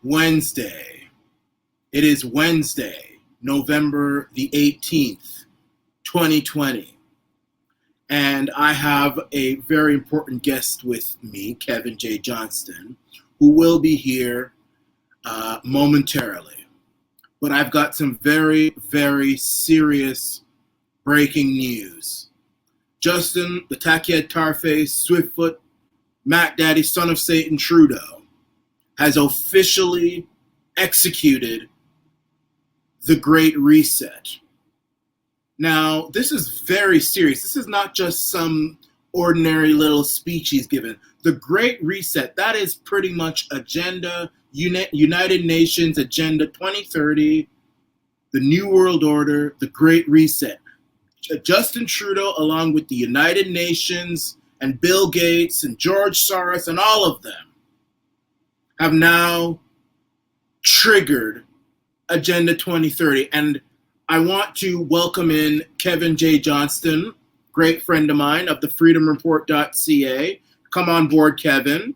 Wednesday. It is Wednesday, November the 18th, 2020. And I have a very important guest with me, Kevin J. Johnston, who will be here momentarily. But I've got some very, very serious breaking news. Justin, the Tackhead Tarface, Swiftfoot, Mac Daddy, son of Satan, Trudeau, has officially executed the Great Reset. Now, this is very serious. This is not just some ordinary little speech he's given. The Great Reset, that is pretty much United Nations Agenda 2030, the New World Order, the Great Reset. Justin Trudeau, along with the United Nations and Bill Gates and George Soros and all of them, have now triggered Agenda 2030. And I want to welcome in Kevin J. Johnston, great friend of mine of the freedomreport.ca. Come on board, Kevin.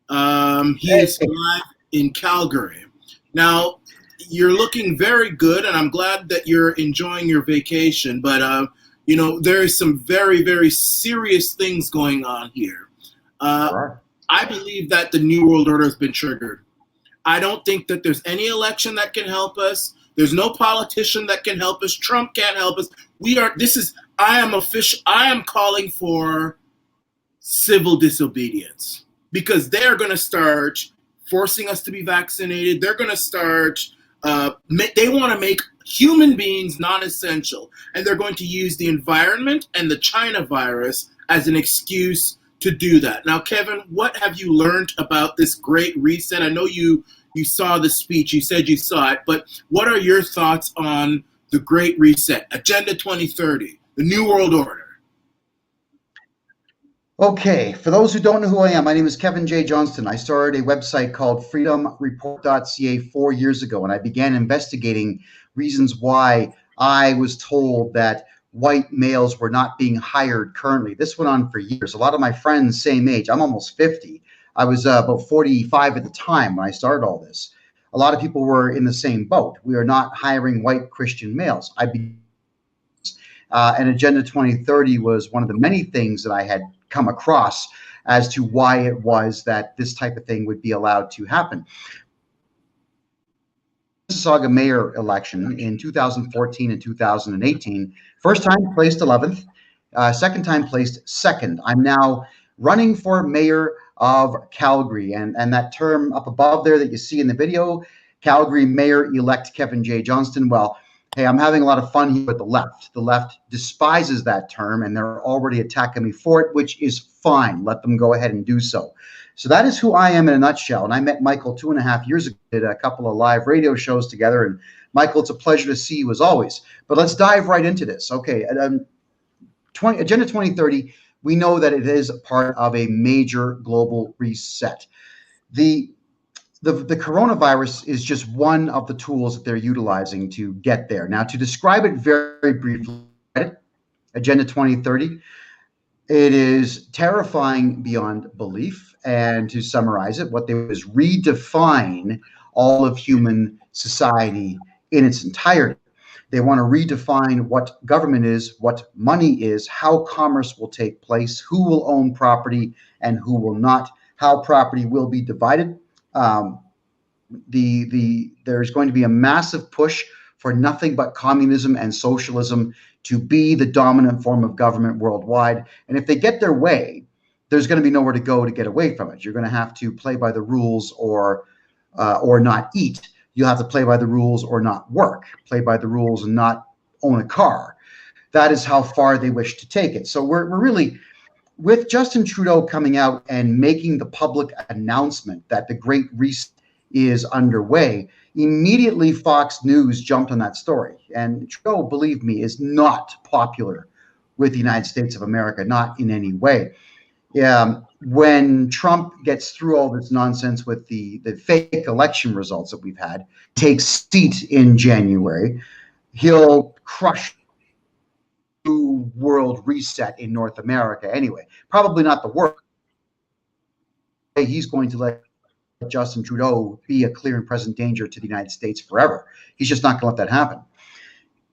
He is live in Calgary. Now, you're looking very good, and I'm glad that you're enjoying your vacation, but there is some very, very serious things going on here. Sure. I believe that the New World Order has been triggered. I don't think that there's any election that can help us. There's no politician that can help us. Trump can't help us. I am calling for civil disobedience, because they're going to start forcing us to be vaccinated. They're going to start, they want to make human beings non-essential, and they're going to use the environment and the China virus as an excuse to do that. Now, Kevin, what have you learned about this Great Reset? I know you saw the speech, you said you saw it, but what are your thoughts on the Great Reset, Agenda 2030, the New World Order? Okay, for those who don't know who I am, my name is Kevin J. Johnston. I started a website called freedomreport.ca 4 years ago, and I began investigating reasons why I was told that white males were not being hired currently. This went on for years. A lot of my friends, same age, I'm almost 50. I was about 45 at the time when I started all this. A lot of people were in the same boat. We are not hiring white Christian males. And Agenda 2030 was one of the many things that I had come across as to why it was that this type of thing would be allowed to happen. Mississauga mayor election in 2014 and 2018, first time placed 11th, second time placed second. I'm now running for mayor of Calgary, and that term up above there that you see in the video, Calgary Mayor-elect Kevin J. Johnston. Well, hey, I'm having a lot of fun here with the left. The left despises that term, and they're already attacking me for it, which is fine. Let them go ahead and do so. So that is who I am in a nutshell. And I met Michael 2.5 years ago, did a couple of live radio shows together. And Michael, it's a pleasure to see you as always. But let's dive right into this. Okay, Agenda 2030, we know that it is part of a major global reset. The coronavirus is just one of the tools that they're utilizing to get there. Now, to describe it very, very briefly, Agenda 2030, it is terrifying beyond belief. And to summarize it, what they do is redefine all of human society in its entirety. They want to redefine what government is, what money is, how commerce will take place, who will own property and who will not, how property will be divided. There's going to be a massive push for nothing but communism and socialism to be the dominant form of government worldwide. And if they get their way, there's going to be nowhere to go to get away from it. You're going to have to play by the rules or not eat. You'll have to play by the rules or not work, play by the rules and not own a car. That is how far they wish to take it. So we're really, with Justin Trudeau coming out and making the public announcement that the Great Reset is underway, immediately Fox News jumped on that story. And Trudeau, believe me, is not popular with the United States of America, not in any way. When Trump gets through all this nonsense with the fake election results that we've had, takes seat in January, he'll crush the world reset in North America anyway. Probably not the world. He's going to let Justin Trudeau be a clear and present danger to the United States forever. He's just not going to let that happen.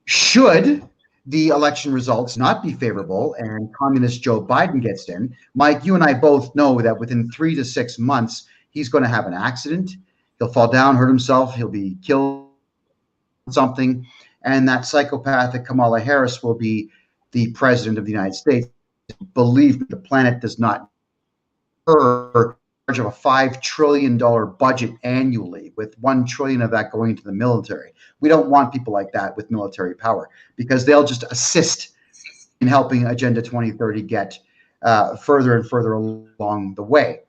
Should the election results not be favorable and communist Joe Biden gets in, Mike, you and I both know that within 3 to 6 months, he's going to have an accident. He'll fall down, hurt himself. He'll be killed, something. And that psychopathic Kamala Harris will be the president of the United States. Believe me, the planet does not her charge of a $5 trillion budget annually, with $1 trillion of that going into the military. We don't want people like that with military power, because they'll just assist in helping Agenda 2030 get further and further along the way.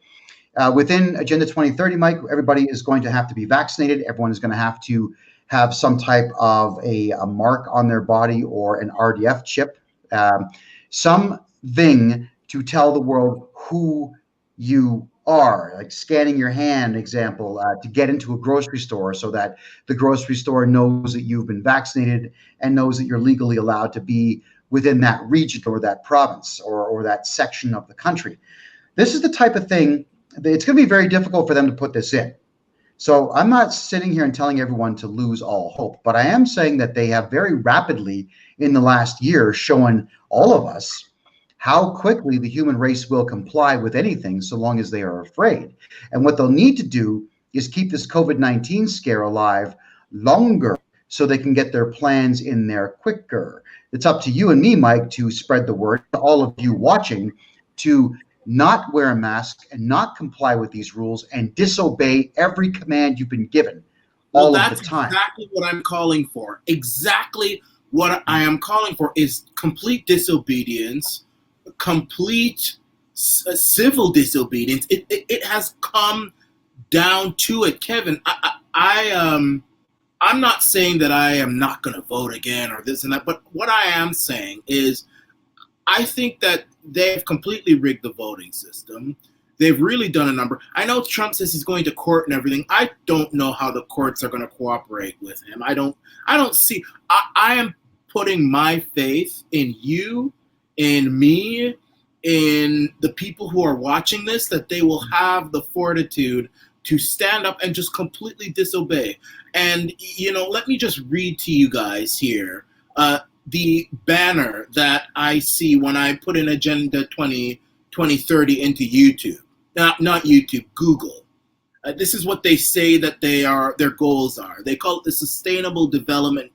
Within Agenda 2030, Mike, everybody is going to have to be vaccinated. Everyone is going to have some type of a mark on their body or an RDF chip, something to tell the world who you are, like scanning your hand, example, to get into a grocery store, so that the grocery store knows that you've been vaccinated and knows that you're legally allowed to be within that region or that province or that section of the country. This is the type of thing that it's going to be very difficult for them to put this in. So I'm not sitting here and telling everyone to lose all hope, but I am saying that they have very rapidly in the last year shown all of us how quickly the human race will comply with anything so long as they are afraid. And what they'll need to do is keep this COVID-19 scare alive longer so they can get their plans in there quicker. It's up to you and me, Mike, to spread the word, to all of you watching, to not wear a mask and not comply with these rules and disobey every command you've been given all of the time. That's exactly what I'm calling for. Exactly what I am calling for is complete disobedience, complete civil disobedience. It has come down to it, Kevin. I'm not saying that I am not going to vote again or this and that, but what I am saying is I think that they've completely rigged the voting system. They've really done a number. I know Trump says he's going to court and everything. I don't know how the courts are going to cooperate with him. I don't see. I am putting my faith in you, in me, in the people who are watching this, that they will have the fortitude to stand up and just completely disobey. And, let me just read to you guys here the banner that I see when I put in Agenda 2030 into YouTube. Not YouTube, Google. This is what they say that their goals are. They call it the Sustainable Development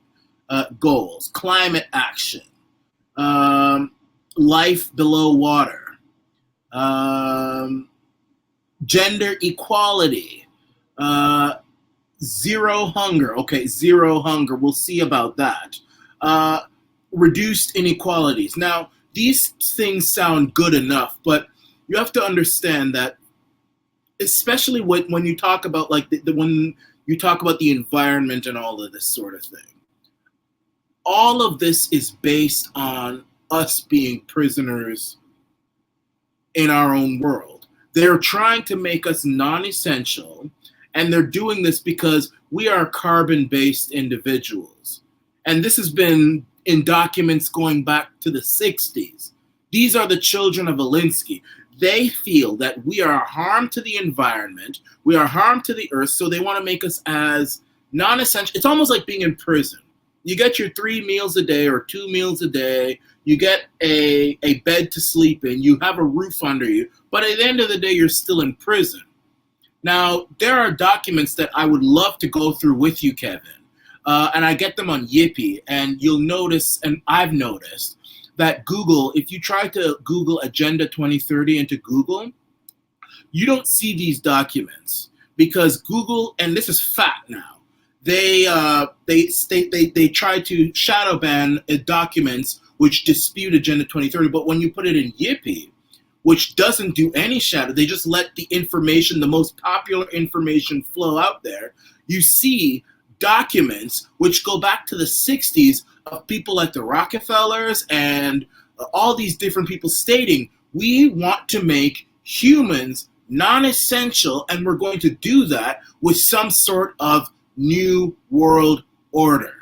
Goals, climate action, life below water, gender equality, zero hunger. Okay, zero hunger. We'll see about that. Reduced inequalities. Now, these things sound good enough, but you have to understand that, especially when you talk about when you talk about the environment and all of this sort of thing, all of this is based on us being prisoners in our own world. They're trying to make us non-essential, and they're doing this because we are carbon-based individuals. And this has been in documents going back to the 60s. These are the children of Alinsky. They feel that we are a harm to the environment, we are harm to the earth, so they want to make us as non-essential. It's almost like being in prison. You get your 3 meals a day or 2 meals a day, you get a bed to sleep in, you have a roof under you, but at the end of the day, you're still in prison. Now, there are documents that I would love to go through with you, Kevin, and I get them on Yippee, and you'll notice, and I've noticed, that Google, if you try to Google Agenda 2030 into Google, you don't see these documents, because Google, and this is fact now, they try to shadow ban documents which dispute Agenda 2030, but when you put it in Yippee, which doesn't do any shadow, they just let the information, the most popular information, flow out there, you see documents which go back to the 60s of people like the Rockefellers and all these different people stating, we want to make humans non-essential, and we're going to do that with some sort of new world order.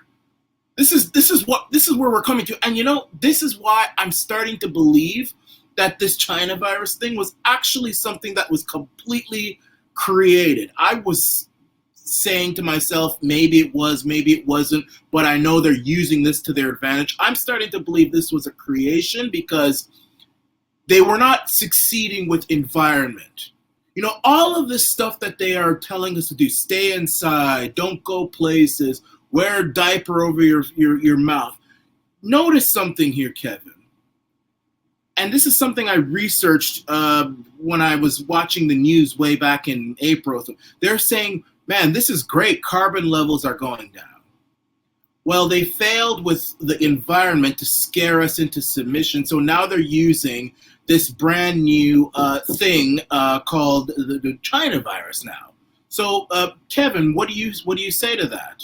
This is where we're coming to. And this is why I'm starting to believe that this China virus thing was actually something that was completely created. I was saying to myself, maybe it was, maybe it wasn't, but I know they're using this to their advantage. I'm starting to believe this was a creation because they were not succeeding with environment. You know, all of this stuff that they are telling us to do, stay inside, don't go places, wear a diaper over your mouth. Notice something here, Kevin. And this is something I researched when I was watching the news way back in April. They're saying, man, this is great. Carbon levels are going down. Well, they failed with the environment to scare us into submission. So now they're using this brand new thing called the China virus now. So, Kevin, what do you say to that?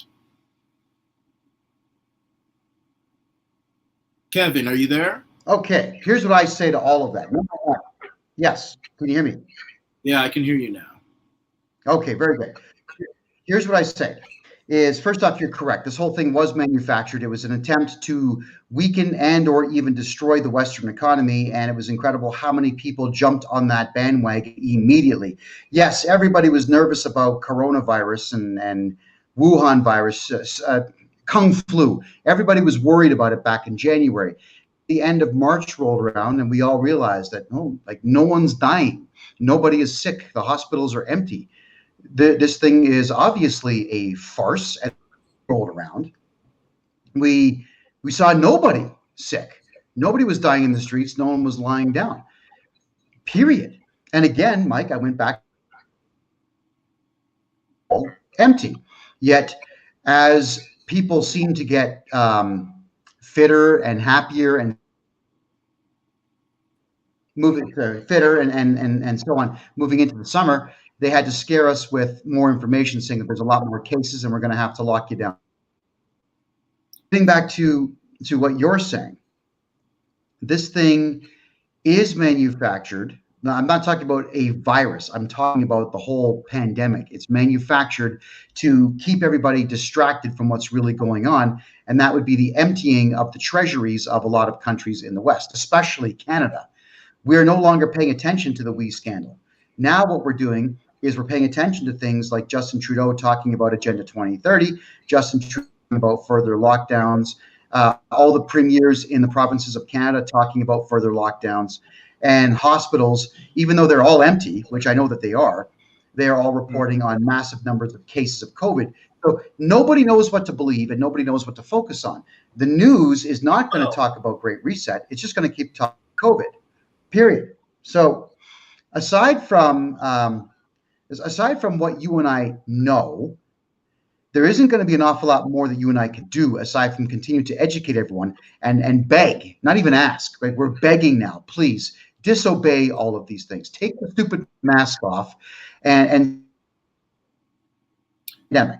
Kevin, are you there? Okay, here's what I say to all of that. Yes, can you hear me? Yeah, I can hear you now. Okay, very good. Here's what I say is, first off, you're correct. This whole thing was manufactured. It was an attempt to weaken and or even destroy the Western economy, and it was incredible how many people jumped on that bandwagon immediately. Yes, everybody was nervous about coronavirus and Wuhan virus, Kung flu. Everybody was worried about it back in January. The end of March rolled around, and we all realized that no one's dying, nobody is sick, the hospitals are empty. This thing is obviously a farce. And rolled around, we saw nobody sick, nobody was dying in the streets, no one was lying down. Period. And again, Mike, I went back, empty. Yet, as people seem to get fitter and happier and moving to fitter and so on, moving into the summer, they had to scare us with more information saying that there's a lot more cases and we're going to have to lock you down. Getting back to what you're saying, this thing is manufactured. Now, I'm not talking about a virus. I'm talking about the whole pandemic. It's manufactured to keep everybody distracted from what's really going on. And that would be the emptying of the treasuries of a lot of countries in the West, especially Canada. We're no longer paying attention to the WE scandal. Now what we're doing is we're paying attention to things like Justin Trudeau talking about Agenda 2030, Justin Trudeau about further lockdowns, all the premiers in the provinces of Canada talking about further lockdowns, and hospitals, even though they're all empty, which I know that they are all reporting on massive numbers of cases of COVID. So nobody knows what to believe and nobody knows what to focus on. The news is not going to talk about Great Reset. It's just going to keep talking COVID. Period. So aside from what you and I know, there isn't going to be an awful lot more that you and I can do aside from continue to educate everyone and beg, not even ask. Right? We're begging now. Please disobey all of these things. Take the stupid mask off, and pandemic.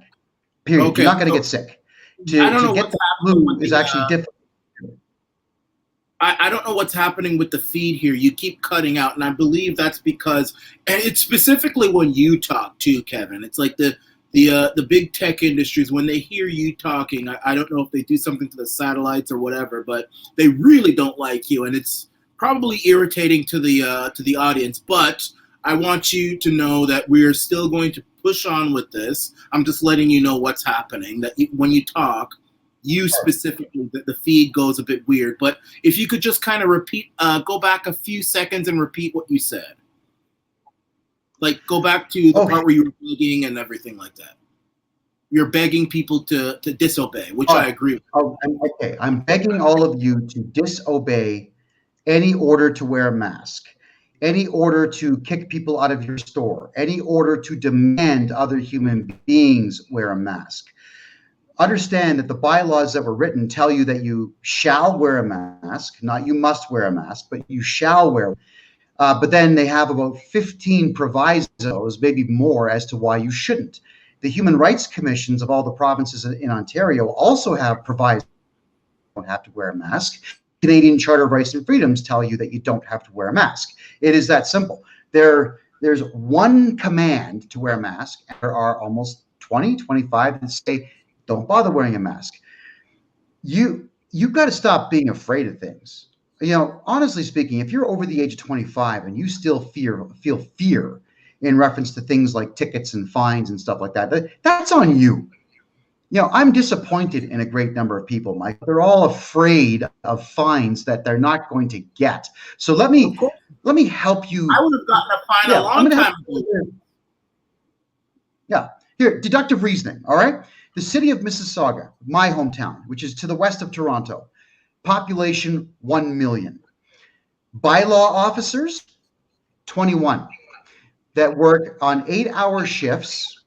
Period. Okay, you're not going to get sick. To get the flu is actually difficult. I don't know what's happening with the feed here. You keep cutting out, and I believe that's because, and it's specifically when you talk too, Kevin. It's like the big tech industries, when they hear you talking, I don't know if they do something to the satellites or whatever, but they really don't like you, and it's probably irritating to the audience. But I want you to know that we're still going to push on with this. I'm just letting you know what's happening. That when you talk, you specifically, the feed goes a bit weird. But if you could just kind of repeat, go back a few seconds and repeat what you said. Like, go back to the part where you were begging and everything like that. You're begging people to disobey, which I agree with. Okay, I'm begging all of you to disobey any order to wear a mask, any order to kick people out of your store, any order to demand other human beings wear a mask. Understand that the bylaws that were written tell you that you shall wear a mask, not you must wear a mask, but you shall wear. But then they have about 15 provisos, maybe more, as to why you shouldn't. The human rights commissions of all the provinces in Ontario also have provisos. You don't have to wear a mask. Canadian Charter of Rights and Freedoms tell you that you don't have to wear a mask. It is that simple. There's one command to wear a mask. There are almost 20, 25 that say, don't bother wearing a mask. You've got to stop being afraid of things. You know, honestly speaking, if you're over the age of 25 and you still feel fear in reference to things like tickets and fines and stuff like that. That's on you. I'm disappointed in a great number of people, Mike. They're all afraid of fines that they're not going to get. So let me help you. I would have gotten a fine Yeah, a long time ago. Yeah. Here, deductive reasoning. All right. The city of Mississauga, my hometown, which is to the west of Toronto, population 1 million. Bylaw officers, 21, that work on 8-hour shifts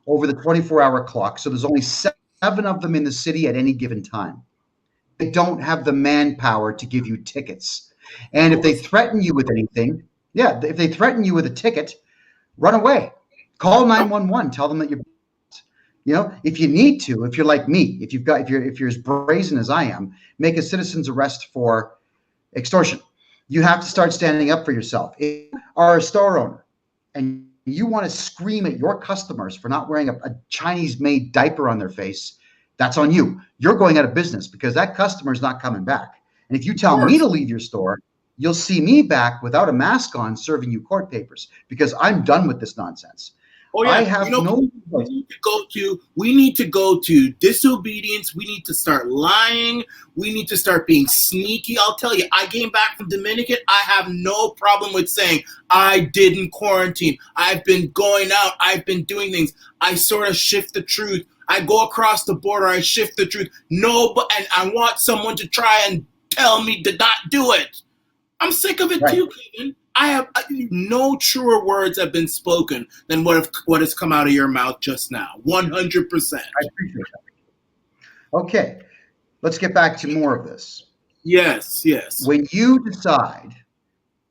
over the 24-hour clock. So there's only 7 of them in the city at any given time. They don't have the manpower to give you tickets. And if they threaten you with anything, if they threaten you with a ticket, run away. Call 911. Tell them that if you need to, if you're like me, if you're as brazen as I am, make a citizen's arrest for extortion. You have to start standing up for yourself. If you are a store owner and you want to scream at your customers for not wearing a Chinese-made diaper on their face, that's on you. You're going out of business because that customer is not coming back. And if you tell me to leave your store, you'll see me back without a mask on serving you court papers because I'm done with this nonsense. Oh yeah, I have we need to go to disobedience. We need to start lying. We need to start being sneaky. I'll tell you, I came back from Dominican. I have no problem with saying I didn't quarantine. I've been going out. I've been doing things. I sort of shift the truth. I go across the border. I shift the truth. No, but and I want someone to try and tell me to not do it. I'm sick of it too, Kevin. No truer words have been spoken than what has come out of your mouth just now. 100%. I appreciate that. Okay, let's get back to more of this. Yes. When you decide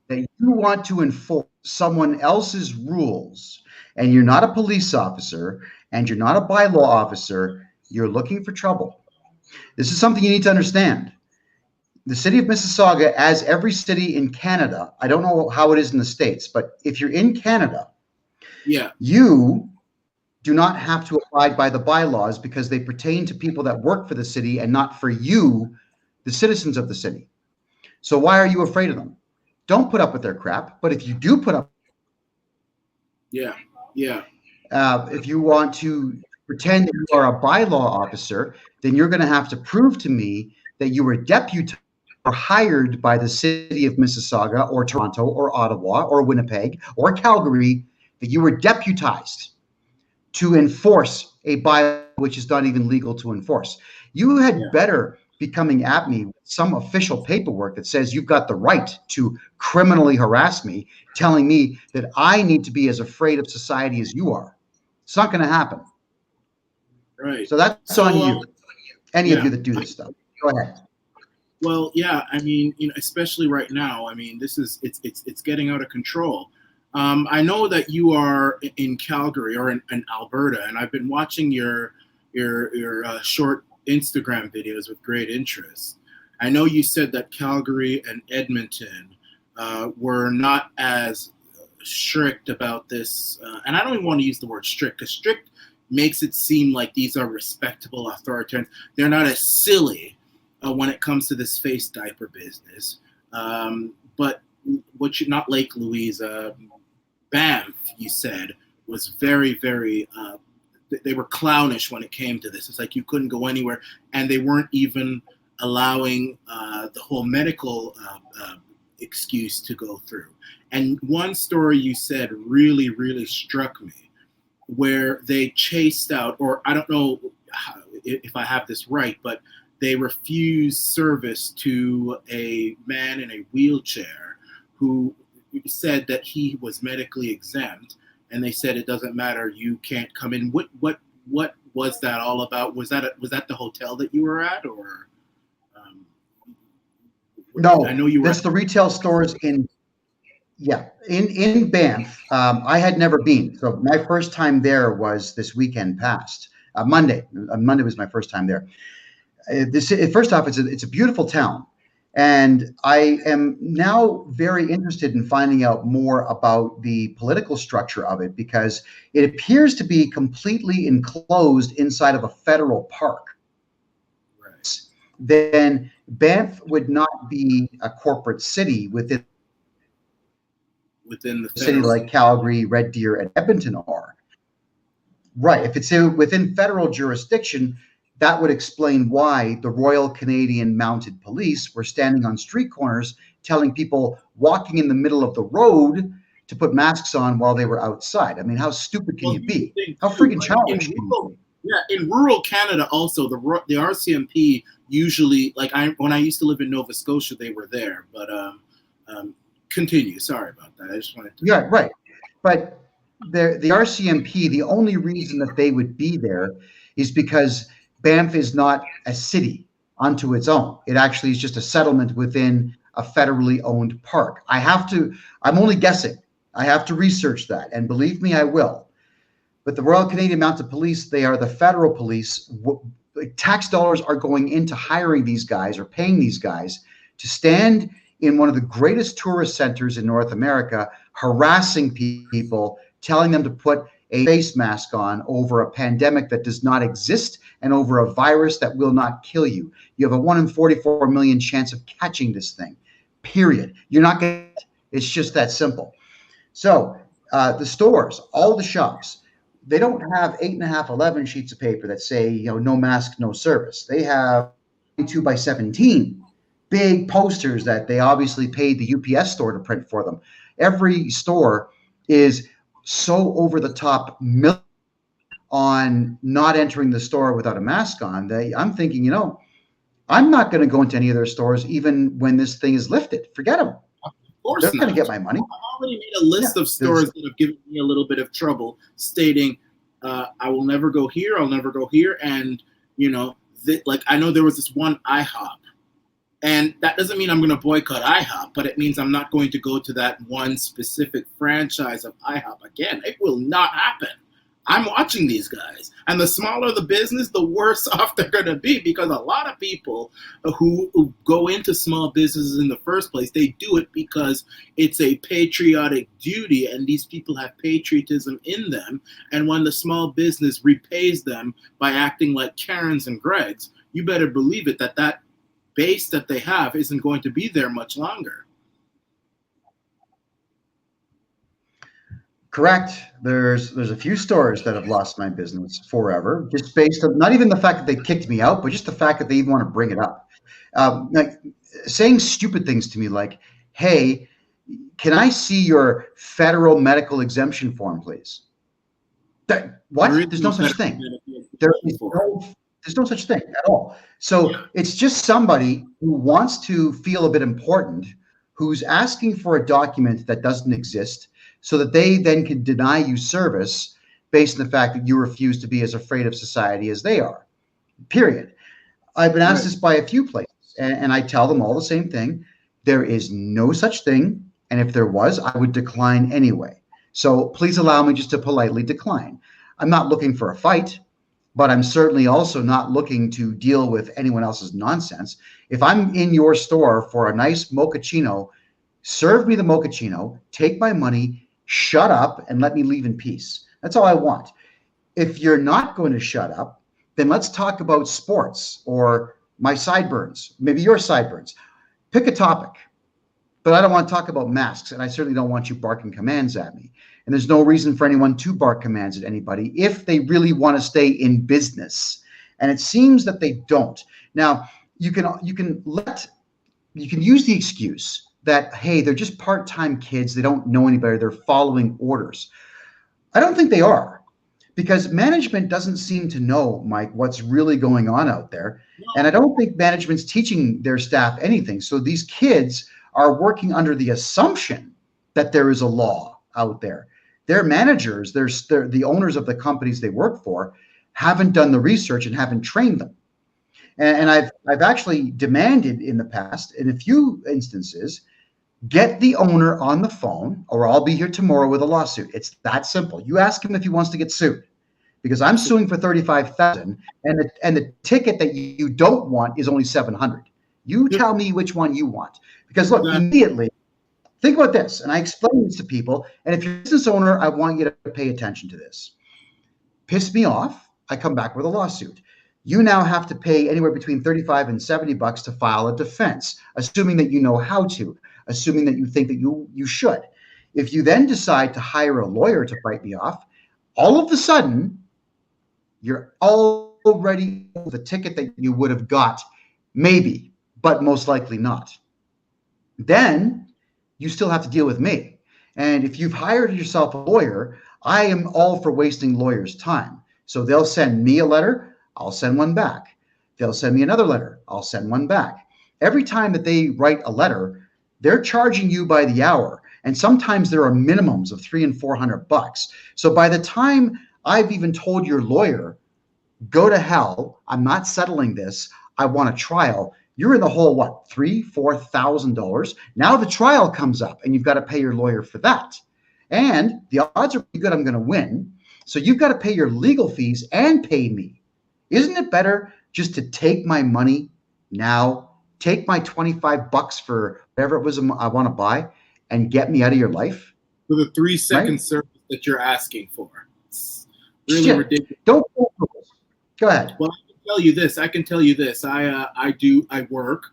that you want to enforce someone else's rules, and you're not a police officer, and you're not a bylaw officer, you're looking for trouble. This is something you need to understand. The city of Mississauga, as every city in Canada, I don't know how it is in the States, but if you're in Canada, you do not have to abide by the bylaws because they pertain to people that work for the city and not for you, the citizens of the city. So why are you afraid of them? Don't put up with their crap. But if you do put up, if you want to pretend that you are a bylaw officer, then you're going to have to prove to me that you were deputized or hired by the city of Mississauga or Toronto or Ottawa or Winnipeg or Calgary, that you were deputized to enforce a bylaw which is not even legal to enforce. You had better be coming at me with some official paperwork that says you've got the right to criminally harass me, telling me that I need to be as afraid of society as you are. It's not going to happen. Right. So that's on you. Any of you that do this stuff. Go ahead. Well, yeah, I mean, especially right now, I mean, it's getting out of control. I know that you are in Calgary or in Alberta, and I've been watching your short Instagram videos with great interest. I know you said that Calgary and Edmonton were not as strict about this, and I don't even want to use the word strict because strict makes it seem like these are respectable authoritarians. They're not as silly when it comes to this face diaper business. But not Lake Louise, Banff, you said, was very, very, they were clownish when it came to this. It's like you couldn't go anywhere, and they weren't even allowing the whole medical excuse to go through. And one story you said really, really struck me, where they chased out, or I don't know if I have this right, but they refused service to a man in a wheelchair who said that he was medically exempt, and they said it doesn't matter, you can't come in. What was that all about? Was that the hotel that you were at, or? No, I know you were. That's the retail stores in Banff. I had never been, so my first time there was this weekend past. Monday. Monday was my first time there. First off, it's a beautiful town, and I am now very interested in finding out more about the political structure of it because it appears to be completely enclosed inside of a federal park. Right. Then Banff would not be a corporate city within within the A city federal. like Calgary, Red Deer, and Edmonton are. Right. If it's within federal jurisdiction, that would explain why the Royal Canadian Mounted Police were standing on street corners telling people walking in the middle of the road to put masks on while they were outside. I mean, how stupid can Well, you here's the be? thing How too, freaking like childish can you be? in rural Canada also the RCMP usually, like when I used to live in Nova Scotia, they were there. But continue. Sorry about that. I just wanted to. Yeah, right. But the RCMP, the only reason that they would be there is because Banff is not a city unto its own. It actually is just a settlement within a federally owned park. I'm only guessing. I have to research that. And believe me, I will. But the Royal Canadian Mounted Police, they are the federal police. Tax dollars are going into hiring these guys or paying these guys to stand in one of the greatest tourist centers in North America, harassing people, telling them to put a face mask on over a pandemic that does not exist and over a virus that will not kill you. You have a 1 in 44 million chance of catching this thing, period. You're not going to, it's just that simple. So the stores, all the shops, they don't have 8.5, 11 sheets of paper that say, no mask, no service. They have 2 by 17 big posters that they obviously paid the UPS store to print for them. Every store is so over the top on not entering the store without a mask on. I'm thinking, I'm not going to go into any of their stores even when this thing is lifted. Forget them. Of course They're not. going to get my money. I've already made a list of stores that have given me a little bit of trouble, stating, I will never go here, I'll never go here. And, like I know there was this one IHOP. And that doesn't mean I'm going to boycott IHOP, but it means I'm not going to go to that one specific franchise of IHOP again. It will not happen. I'm watching these guys. And the smaller the business, the worse off they're going to be, because a lot of people who go into small businesses in the first place, they do it because it's a patriotic duty, and these people have patriotism in them. And when the small business repays them by acting like Karens and Gregs, you better believe it that base that they have isn't going to be there much longer. Correct. There's a few stores that have lost my business forever, just based on not even the fact that they kicked me out, but just the fact that they even want to bring it up. Like saying stupid things to me like, hey, can I see your federal medical exemption form, please? What? There's no such thing. There's no such thing at all. So it's just somebody who wants to feel a bit important, who's asking for a document that doesn't exist, so that they then can deny you service based on the fact that you refuse to be as afraid of society as they are. Period. I've been asked this by a few places, and I tell them all the same thing. There is no such thing, and if there was, I would decline anyway. So please allow me just to politely decline. I'm not looking for a fight, but I'm certainly also not looking to deal with anyone else's nonsense. If I'm in your store for a nice mochaccino, serve me the mochaccino, take my money, shut up, and let me leave in peace. That's all I want. If you're not going to shut up, then let's talk about sports or my sideburns, maybe your sideburns. Pick a topic. But I don't want to talk about masks, and I certainly don't want you barking commands at me. And there's no reason for anyone to bark commands at anybody if they really want to stay in business. And it seems that they don't. Now, you can use the excuse that, hey, they're just part-time kids. They don't know any better. They're following orders. I don't think they are, because management doesn't seem to know, Mike, what's really going on out there. And I don't think management's teaching their staff anything. So these kids are working under the assumption that there is a law out there. Their managers, they're the owners of the companies they work for, haven't done the research and haven't trained them. And I've actually demanded in the past, in a few instances, get the owner on the phone, or I'll be here tomorrow with a lawsuit. It's that simple. You ask him if he wants to get sued, because I'm suing for $35,000, and the ticket that you don't want is only $700. You tell me which one you want, because look, immediately think about this, and I explain this to people. And if you're a business owner, I want you to pay attention to this. Piss me off, I come back with a lawsuit. You now have to pay anywhere between $35 and $70 to file a defense, assuming that you know how to, assuming that you think that you should. If you then decide to hire a lawyer to fight me off, all of a sudden, you're already the ticket that you would have got, maybe, but most likely not. Then you still have to deal with me. And if you've hired yourself a lawyer, I am all for wasting lawyers' time. So they'll send me a letter, I'll send one back. They'll send me another letter, I'll send one back. Every time that they write a letter, they're charging you by the hour. And sometimes there are minimums of $300 and $400. So by the time I've even told your lawyer, go to hell, I'm not settling this, I want a trial, you're in the hole, what, $3,000-$4,000? Now the trial comes up and you've got to pay your lawyer for that. And the odds are pretty good I'm going to win. So you've got to pay your legal fees and pay me. Isn't it better just to take my money now, take my $25 for whatever it was I want to buy, and get me out of your life? For the 3-second Right? service that you're asking for. It's really ridiculous. Don't go ahead. Well, I can tell you this. I work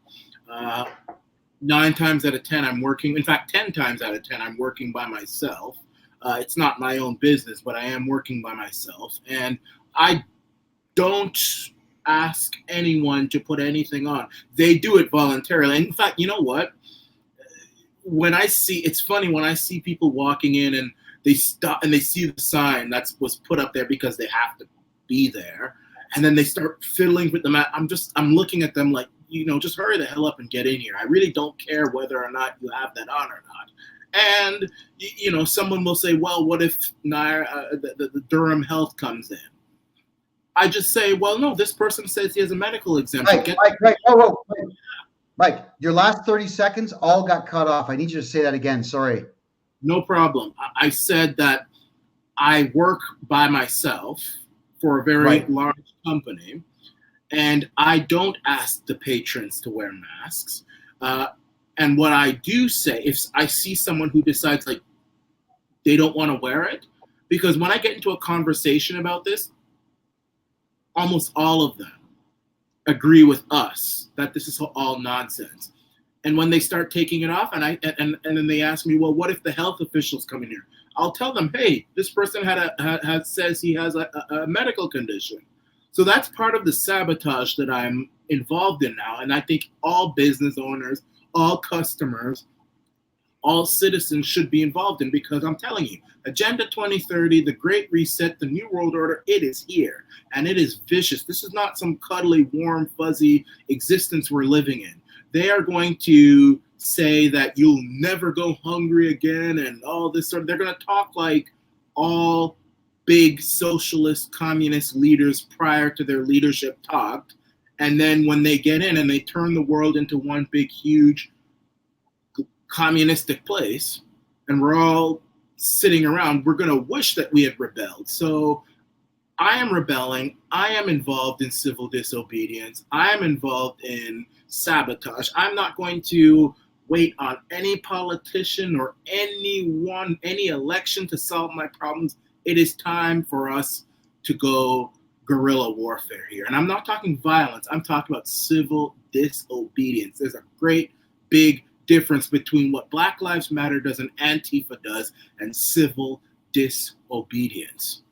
9 times out of 10. I'm working. In fact, 10 times out of 10, I'm working by myself. It's not my own business, but I am working by myself, and I don't ask anyone to put anything on. They do it voluntarily. And in fact, you know what? It's funny when I see people walking in and they stop and they see the sign that was put up there because they have to be there. And then they start fiddling with the mat. I'm looking at them like, just hurry the hell up and get in here. I really don't care whether or not you have that on or not. And, someone will say, well, what if the Durham Health comes in? I just say, well, no, this person says he has a medical exemption. Mike, your last 30 seconds all got cut off. I need you to say that again. Sorry. No problem. I said that I work by myself for a very large company, and I don't ask the patrons to wear masks. And what I do say, if I see someone who decides like they don't want to wear it, because when I get into a conversation about this, almost all of them agree with us that this is all nonsense. And when they start taking it off, and then they ask me, well, what if the health officials come in here? I'll tell them, hey, this person says he has a medical condition. So that's part of the sabotage that I'm involved in now. And I think all business owners, all customers, all citizens should be involved in, because I'm telling you, Agenda 2030, the Great Reset, the New World Order, it is here. And it is vicious. This is not some cuddly, warm, fuzzy existence we're living in. They are going to say that you'll never go hungry again and all this sort of, they're going to talk like all big socialist, communist leaders prior to their leadership talked. And then when they get in and they turn the world into one big, huge communistic place, and we're all sitting around, we're going to wish that we had rebelled. So I am rebelling. I am involved in civil disobedience. I am involved in sabotage. I'm not going to wait on any politician or any election to solve my problems. It is time for us to go guerrilla warfare here. And I'm not talking violence. I'm talking about civil disobedience. There's a great big difference between what Black Lives Matter does and Antifa does and civil disobedience.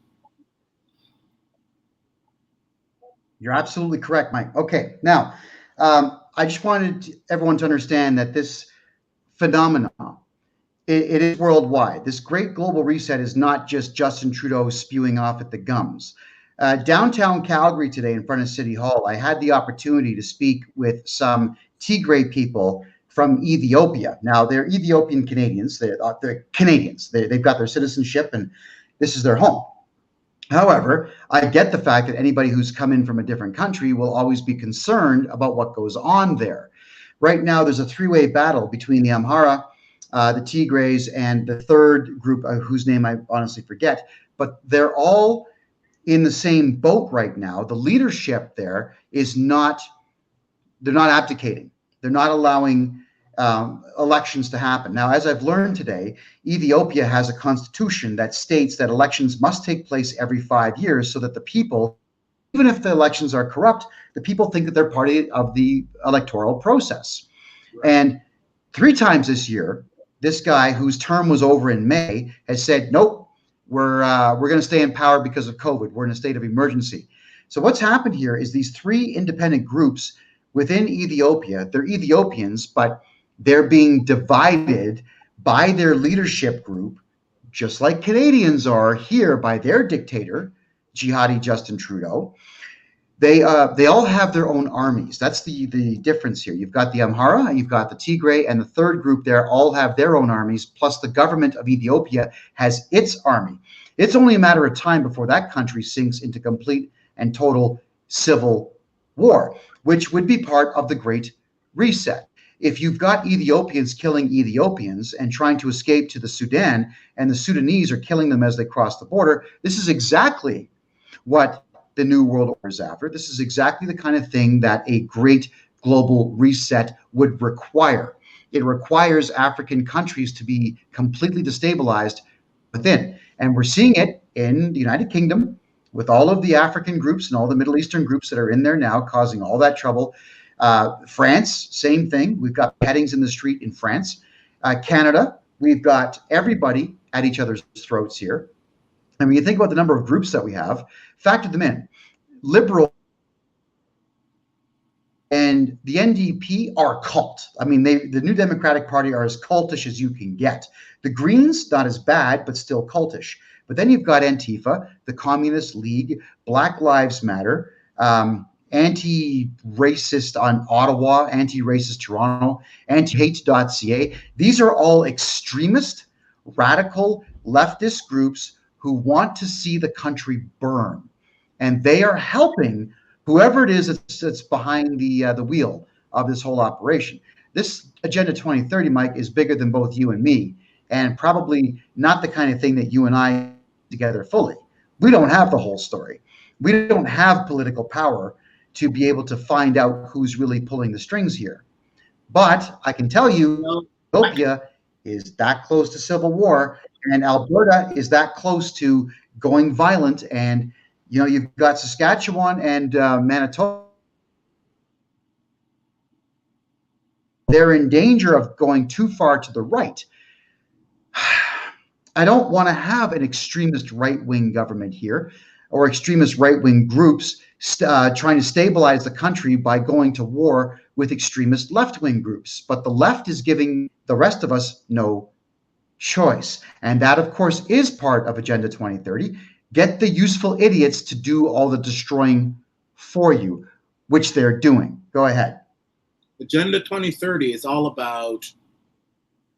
You're absolutely correct, Mike. Okay, now, I just wanted everyone to understand that this phenomenon, it is worldwide. This great global reset is not just Justin Trudeau spewing off at the gums. Downtown Calgary today in front of City Hall, I had the opportunity to speak with some Tigray people from Ethiopia. Now, they're Ethiopian Canadians. They're Canadians. They've got their citizenship, and this is their home. However, I get the fact that anybody who's come in from a different country will always be concerned about what goes on there. Right now, there's a three-way battle between the Amhara, the Tigrays, and the third group whose name I honestly forget. But they're all in the same boat right now. The leadership there is not, they're not abdicating. They're not allowing elections to happen. Now, as I've learned today, Ethiopia has a constitution that states that elections must take place every 5 years so that the people, even if the elections are corrupt, the people think that they're part of the electoral process. Right. And 3 times this year, this guy whose term was over in May has said, nope, we're going to stay in power because of COVID. We're in a state of emergency. So what's happened here is these three independent groups within Ethiopia, they're Ethiopians, but they're being divided by their leadership group, just like Canadians are here by their dictator, jihadi Justin Trudeau. They all have their own armies. That's the difference here. You've got the Amhara, you've got the Tigray, and the third group there all have their own armies, plus the government of Ethiopia has its army. It's only a matter of time before that country sinks into complete and total civil war, which would be part of the Great Reset. If you've got Ethiopians killing Ethiopians and trying to escape to the Sudan, and the Sudanese are killing them as they cross the border, this is exactly what the New World Order is after. This is exactly the kind of thing that a great global reset would require. It requires African countries to be completely destabilized within. And we're seeing it in the United Kingdom with all of the African groups and all the Middle Eastern groups that are in there now causing all that trouble. France, same thing. We've got beheadings in the street in France. Canada, we've got everybody at each other's throats here. And when you think about the number of groups that we have, factor them in. Liberal and the NDP are a cult. I mean, the New Democratic Party are as cultish as you can get. The Greens, not as bad, but still cultish. But then you've got Antifa, the Communist League, Black Lives Matter, anti-racist on Ottawa, anti-racist Toronto, anti-hate.ca. These are all extremist, radical, leftist groups who want to see the country burn. And they are helping whoever it is that's behind the wheel of this whole operation. This Agenda 2030, Mike, is bigger than both you and me, and probably not the kind of thing that you and I together fully. We don't have the whole story. We don't have political power to be able to find out who's really pulling the strings here. But I can tell you, Ethiopia is that close to civil war, and Alberta is that close to going violent. And you've got Saskatchewan and Manitoba. They're in danger of going too far to the right. I don't want to have an extremist right-wing government here or extremist right-wing groups trying to stabilize the country by going to war with extremist left-wing groups. But the left is giving the rest of us no choice. And that, of course, is part of Agenda 2030. Get the useful idiots to do all the destroying for you, which they're doing. Go ahead. Agenda 2030 is all about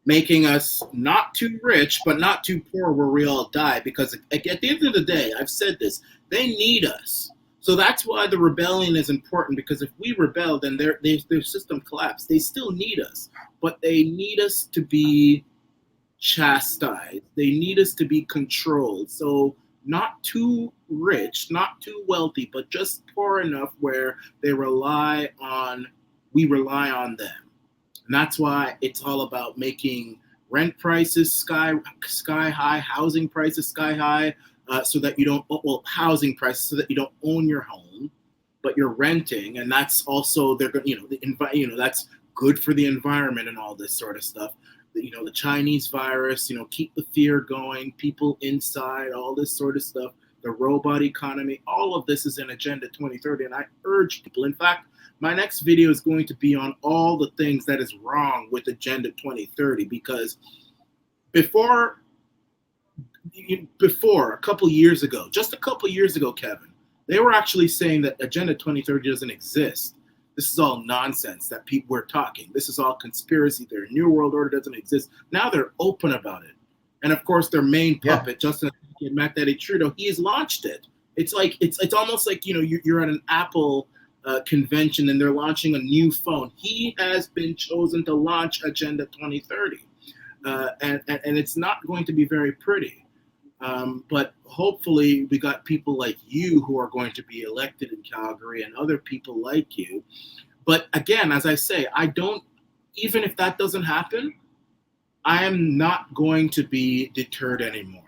making us not too rich, but not too poor where we all die. Because at the end of the day, I've said this, they need us. So that's why the rebellion is important, because if we rebel, then their system collapses. They still need us, but they need us to be chastised. They need us to be controlled. So not too rich, not too wealthy, but just poor enough where we rely on them. And that's why it's all about making rent prices sky high, housing prices sky high, so that you don't, housing prices so that you don't own your home, but you're renting. And that's also, they're going, that's good for the environment and all this sort of stuff. The Chinese virus, keep the fear going, people inside, all this sort of stuff, the robot economy, all of this is in Agenda 2030. And I urge people, in fact, my next video is going to be on all the things that is wrong with Agenda 2030, because before a couple years ago, Kevin, they were actually saying that Agenda 2030 doesn't exist. This is all nonsense that people were talking. This is all conspiracy theory. New World Order doesn't exist. Now they're open about it. And of course, their main puppet, Justin Mac Daddy Trudeau, he has launched it. It's like it's almost like you're at an Apple convention and they're launching a new phone. He has been chosen to launch Agenda 2030, and it's not going to be very pretty. But hopefully we got people like you who are going to be elected in Calgary and other people like you. But again, as I say, even if that doesn't happen, I am not going to be deterred anymore.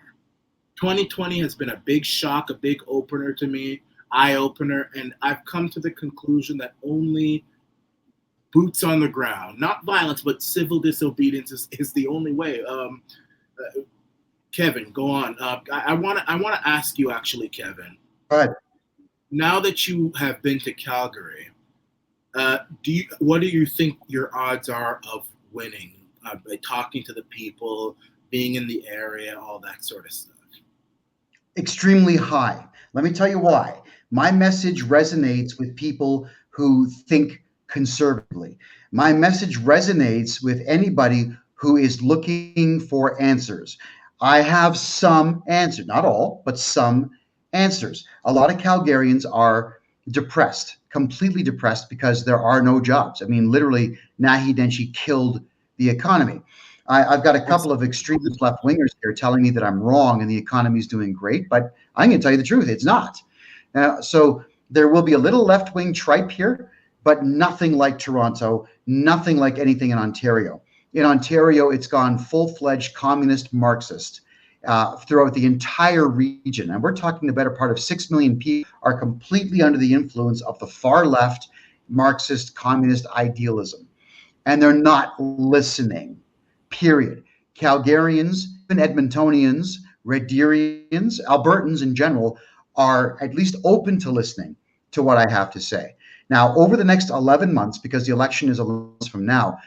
2020 has been a big shock, a big opener to me, eye-opener, and I've come to the conclusion that only boots on the ground, not violence, but civil disobedience is the only way. Kevin, go on. I want to ask you actually, Kevin. But Now that you have been to Calgary, what do you think your odds are of winning? By talking to the people, being in the area, all that sort of stuff. extremely high. Let me tell you why. My message resonates with people who think conservatively. My message resonates with anybody who is looking for answers. I have some answers, not all, but some answers. A lot of Calgarians are depressed, completely depressed because there are no jobs. I mean, literally, Nahi Denshi killed the economy. I've got a couple of extremist left wingers here telling me that I'm wrong and the economy is doing great, but I'm going to tell you the truth. It's not. So there will be a little left wing tripe here, but nothing like Toronto, nothing like anything in Ontario. In Ontario, it's gone full fledged communist Marxist throughout the entire region. And we're talking the better part of 6 million people are completely under the influence of the far left Marxist communist idealism. And they're not listening. Period. Calgarians, even Edmontonians, Red Deerians, Albertans in general are at least open to listening to what I have to say. Now, over the next 11 months, because the election is 11 months from now,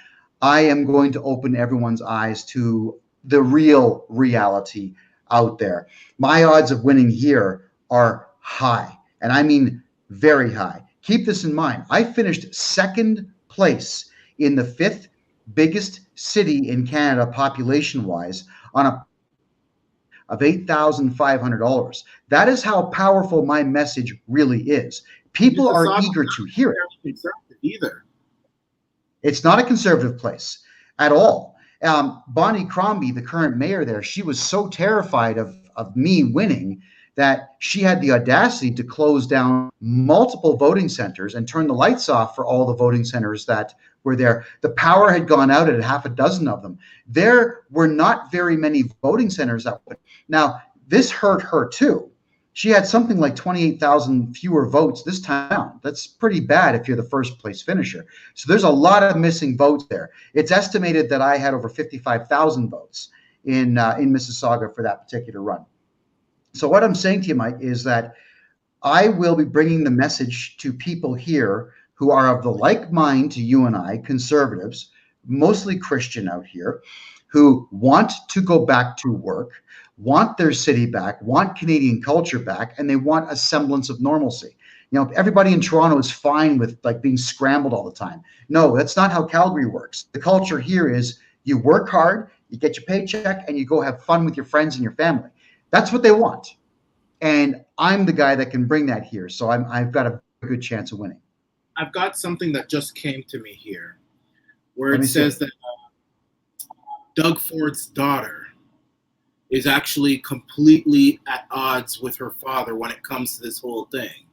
I am going to open everyone's eyes to the real reality out there. My odds of winning here are high, and I mean very high. Keep this in mind. I finished second place in the fifth biggest city in Canada population wise on a of $8,500. That is how powerful my message really is. People are eager to hear it. Either. It's not a conservative place at all. Bonnie Crombie, the current mayor there, she was so terrified of me winning that she had the audacity to close down multiple voting centers and turn the lights off for all the voting centers that were there. The power had gone out at half a dozen of them. There were not very many voting centers up. Now, this hurt her too. She had something like 28,000 fewer votes this time out. That's pretty bad if you're the first place finisher. So there's a lot of missing votes there. It's estimated that I had over 55,000 votes in Mississauga for that particular run. So what I'm saying to you, Mike, is that I will be bringing the message to people here who are of the like mind to you and I, conservatives, mostly Christian out here, who want to go back to work, want their city back, want Canadian culture back, and they want a semblance of normalcy. You know, everybody in Toronto is fine with like being scrambled all the time. No, that's not how Calgary works. The culture here is you work hard, you get your paycheck, and you go have fun with your friends and your family. That's what they want. And I'm the guy that can bring that here. So I've got a good chance of winning. I've got something that just came to me here where it says that Doug Ford's daughter is actually completely at odds with her father when it comes to this whole thing.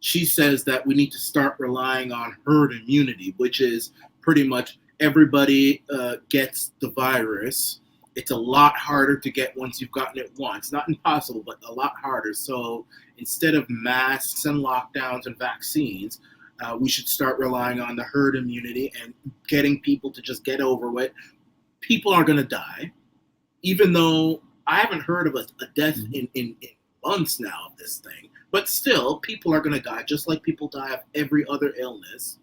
She says that we need to start relying on herd immunity, which is pretty much everybody gets the virus. It's a lot harder to get once you've gotten it once. Not impossible, but a lot harder. So instead of masks and lockdowns and vaccines, we should start relying on the herd immunity and getting people to just get over it. People are going to die, even though I haven't heard of a death in months now of this thing. But still, people are going to die, just like people die of every other illness.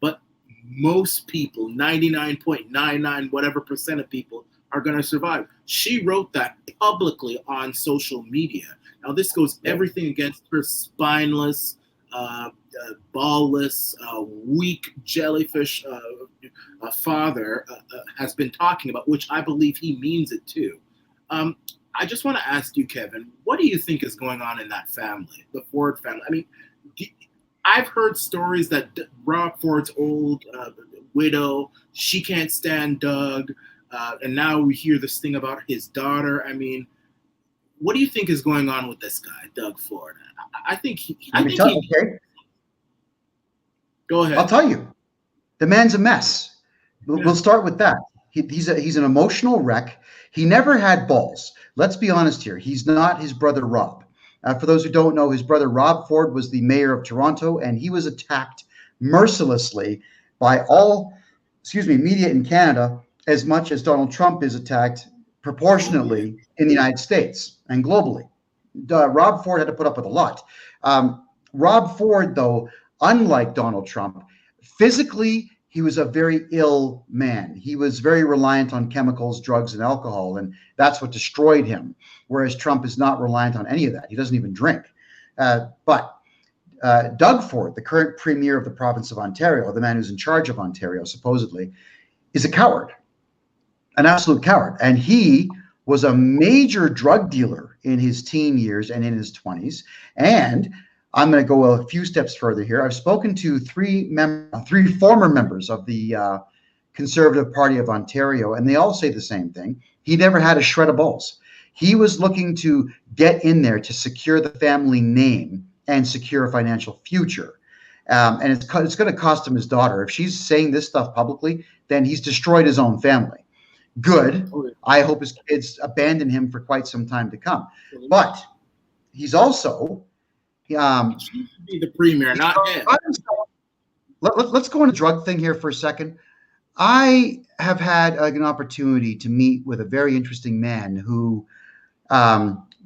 But most people, 99.99 whatever percent of people, are going to survive. She wrote that publicly on social media. Now, this goes everything against her spineless, ballless, weak jellyfish father has been talking about, which I believe he means it too. I just want to ask you, Kevin, what do you think is going on in that family, the Ford family? I mean, I've heard stories that Rob Ford's old widow, she can't stand Doug. And now we hear this thing about his daughter. I mean, what do you think is going on with this guy, Doug Ford? I think he. Okay. Go ahead. I'll tell you, the man's a mess. We'll start with that. He's an emotional wreck. He never had balls. Let's be honest here. He's not his brother Rob. For those who don't know, his brother Rob Ford was the mayor of Toronto, and he was attacked mercilessly by all, media in Canada as much as Donald Trump is attacked proportionately in the United States and globally. Rob Ford had to put up with a lot. Rob Ford, though, unlike Donald Trump, physically, he was a very ill man. He was very reliant on chemicals, drugs, and alcohol, and that's what destroyed him. Whereas Trump is not reliant on any of that. He doesn't even drink. But Doug Ford, the current premier of the province of Ontario, the man who's in charge of Ontario, supposedly, is a coward, an absolute coward. And he was a major drug dealer in his teen years and in his 20s. And I'm going to go a few steps further here. I've spoken to three former members of the Conservative Party of Ontario, and they all say the same thing. He never had a shred of balls. He was looking to get in there to secure the family name and secure a financial future. And it's going to cost him his daughter. If she's saying this stuff publicly, then he's destroyed his own family. Good. I hope his kids abandon him for quite some time to come. But he's also... She should be the premier, not him. Let's go on a drug thing here for a second. I have had an opportunity to meet with a very interesting man who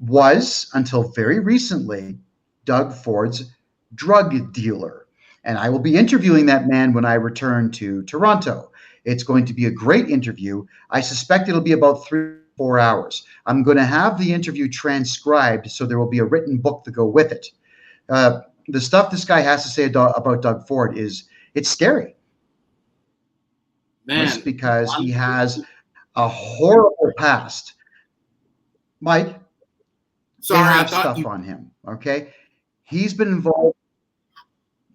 was, until very recently, Doug Ford's drug dealer. And I will be interviewing that man when I return to Toronto. It's going to be a great interview. I suspect it'll be about 3 or 4 hours. I'm going to have the interview transcribed, so there will be a written book to go with it. The stuff this guy has to say about Doug Ford it's scary. Man, just because he has a horrible past. Mike, sorry, I have stuff on him. Okay, he's been involved.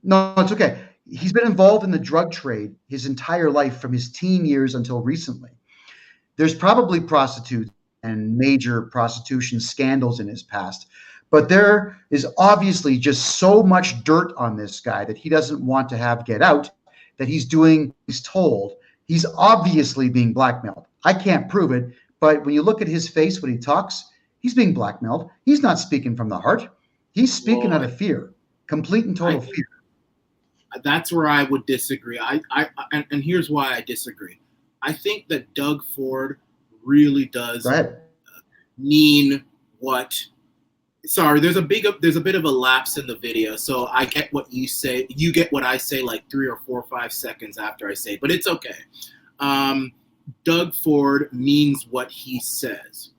No, it's okay. He's been involved in the drug trade his entire life, from his teen years until recently. There's probably prostitutes and major prostitution scandals in his past. But there is obviously just so much dirt on this guy that he doesn't want to have get out, that he's told. He's obviously being blackmailed. I can't prove it, but when you look at his face when he talks, he's being blackmailed. He's not speaking from the heart. He's speaking out of fear, complete and total fear. That's where I would disagree. And here's why I disagree. I think that Doug Ford really does mean what... Sorry, there's a bit of a lapse in the video, so I get what you say. You get what I say like 3 or 4 or 5 seconds after I say it, but it's okay. Doug Ford means what he says.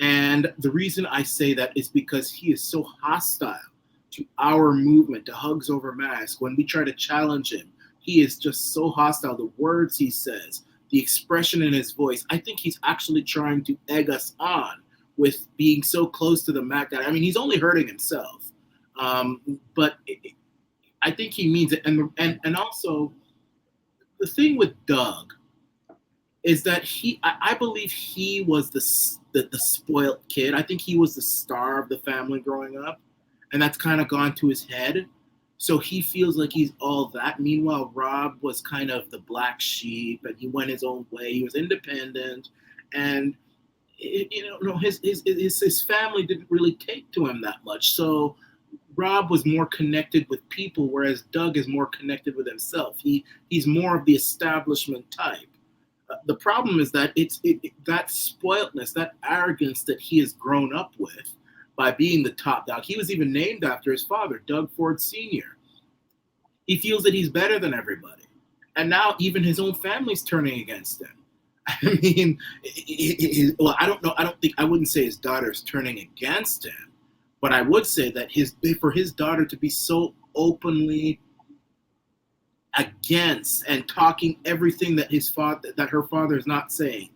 And the reason I say that is because he is so hostile to our movement, to Hugs Over Masks. When we try to challenge him, he is just so hostile. The words he says, the expression in his voice, I think he's actually trying to egg us on with being so close to the Mac guy. I mean, he's only hurting himself. But I think he means it. And also, the thing with Doug is that I believe he was the spoiled kid. I think he was the star of the family growing up, and that's kind of gone to his head. So he feels like he's all that. Meanwhile, Rob was kind of the black sheep, and he went his own way. He was independent, and his family didn't really take to him that much. So Rob was more connected with people, whereas Doug is more connected with himself. He's more of the establishment type. The problem is that that spoiledness, that arrogance that he has grown up with by being the top dog. He was even named after his father, Doug Ford Sr. He feels that he's better than everybody. And now even his own family's turning against him. I mean, well, I don't know. I wouldn't say his daughter's turning against him, but I would say that for his daughter to be so openly against and talking everything that her father is not saying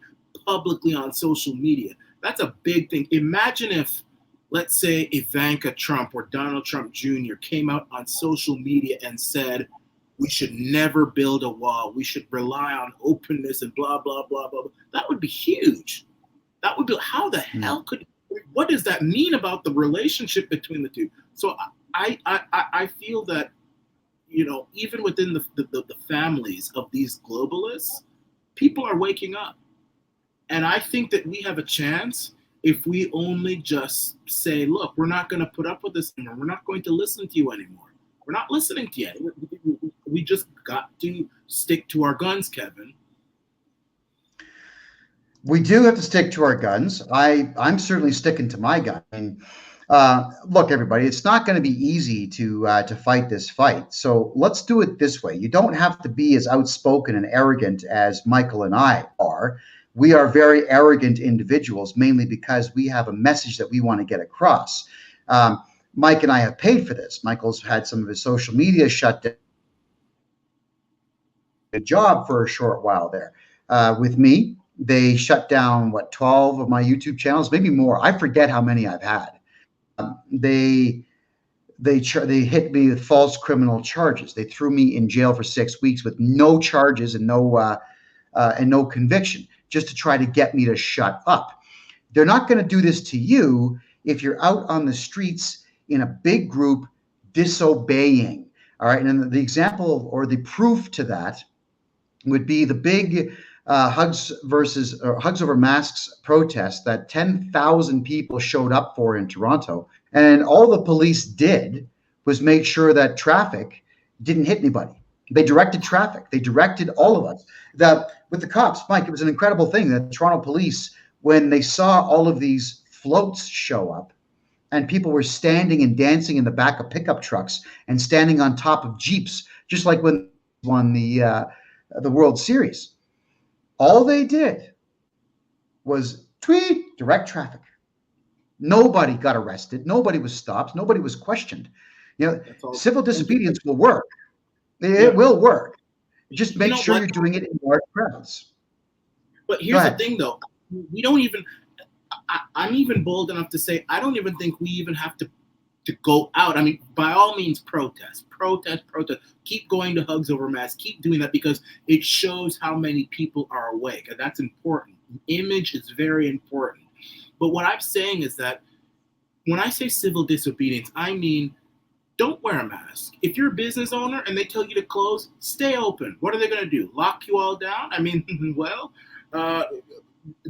publicly on social media, that's a big thing. Imagine if, let's say, Ivanka Trump or Donald Trump Jr. came out on social media and said, we should never build a wall. We should rely on openness and blah, blah, blah, blah. That would be huge. That would be, how the hell what does that mean about the relationship between the two? So I feel that, even within the families of these globalists, people are waking up. And I think that we have a chance if we only just say, look, we're not going to put up with this anymore. We're not going to listen to you anymore. We're not listening to you. we just got to stick to our guns, Kevin. We do have to stick to our guns. I'm certainly sticking to my gun. I mean, look, everybody, it's not going to be easy to fight this fight. So let's do it this way. You don't have to be as outspoken and arrogant as Michael and I are. We are very arrogant individuals, mainly because we have a message that we want to get across. Mike and I have paid for this. Michael's had some of his social media shut down. A job for a short while there. With me, they shut down 12 of my YouTube channels, maybe more. I forget how many I've had. They hit me with false criminal charges. They threw me in jail for 6 weeks with no charges and no conviction, just to try to get me to shut up. They're not going to do this to you if you're out on the streets in a big group disobeying. All right, and the example or the proof to that would be the big Hugs Over Masks protest that 10,000 people showed up for in Toronto. And all the police did was make sure that traffic didn't hit anybody. They directed traffic. They directed all of us. With the cops, Mike, it was an incredible thing that Toronto police, when they saw all of these floats show up and people were standing and dancing in the back of pickup trucks and standing on top of Jeeps, just like when they won the World Series. All they did was direct traffic. Nobody got arrested. Nobody was stopped. Nobody was questioned. Civil disobedience will work. It will work. Just make sure you're doing it in large crowds. But here's the thing, though. We don't even. I'm even bold enough to say I don't even think we even have to go out. I mean, by all means, protest. Keep going to Hugs Over Masks. Keep doing that because it shows how many people are awake, and that's important. Image is very important. But what I'm saying is that when I say civil disobedience, I mean don't wear a mask. If you're a business owner and they tell you to close, stay open. What are they going to do? Lock you all down? I mean,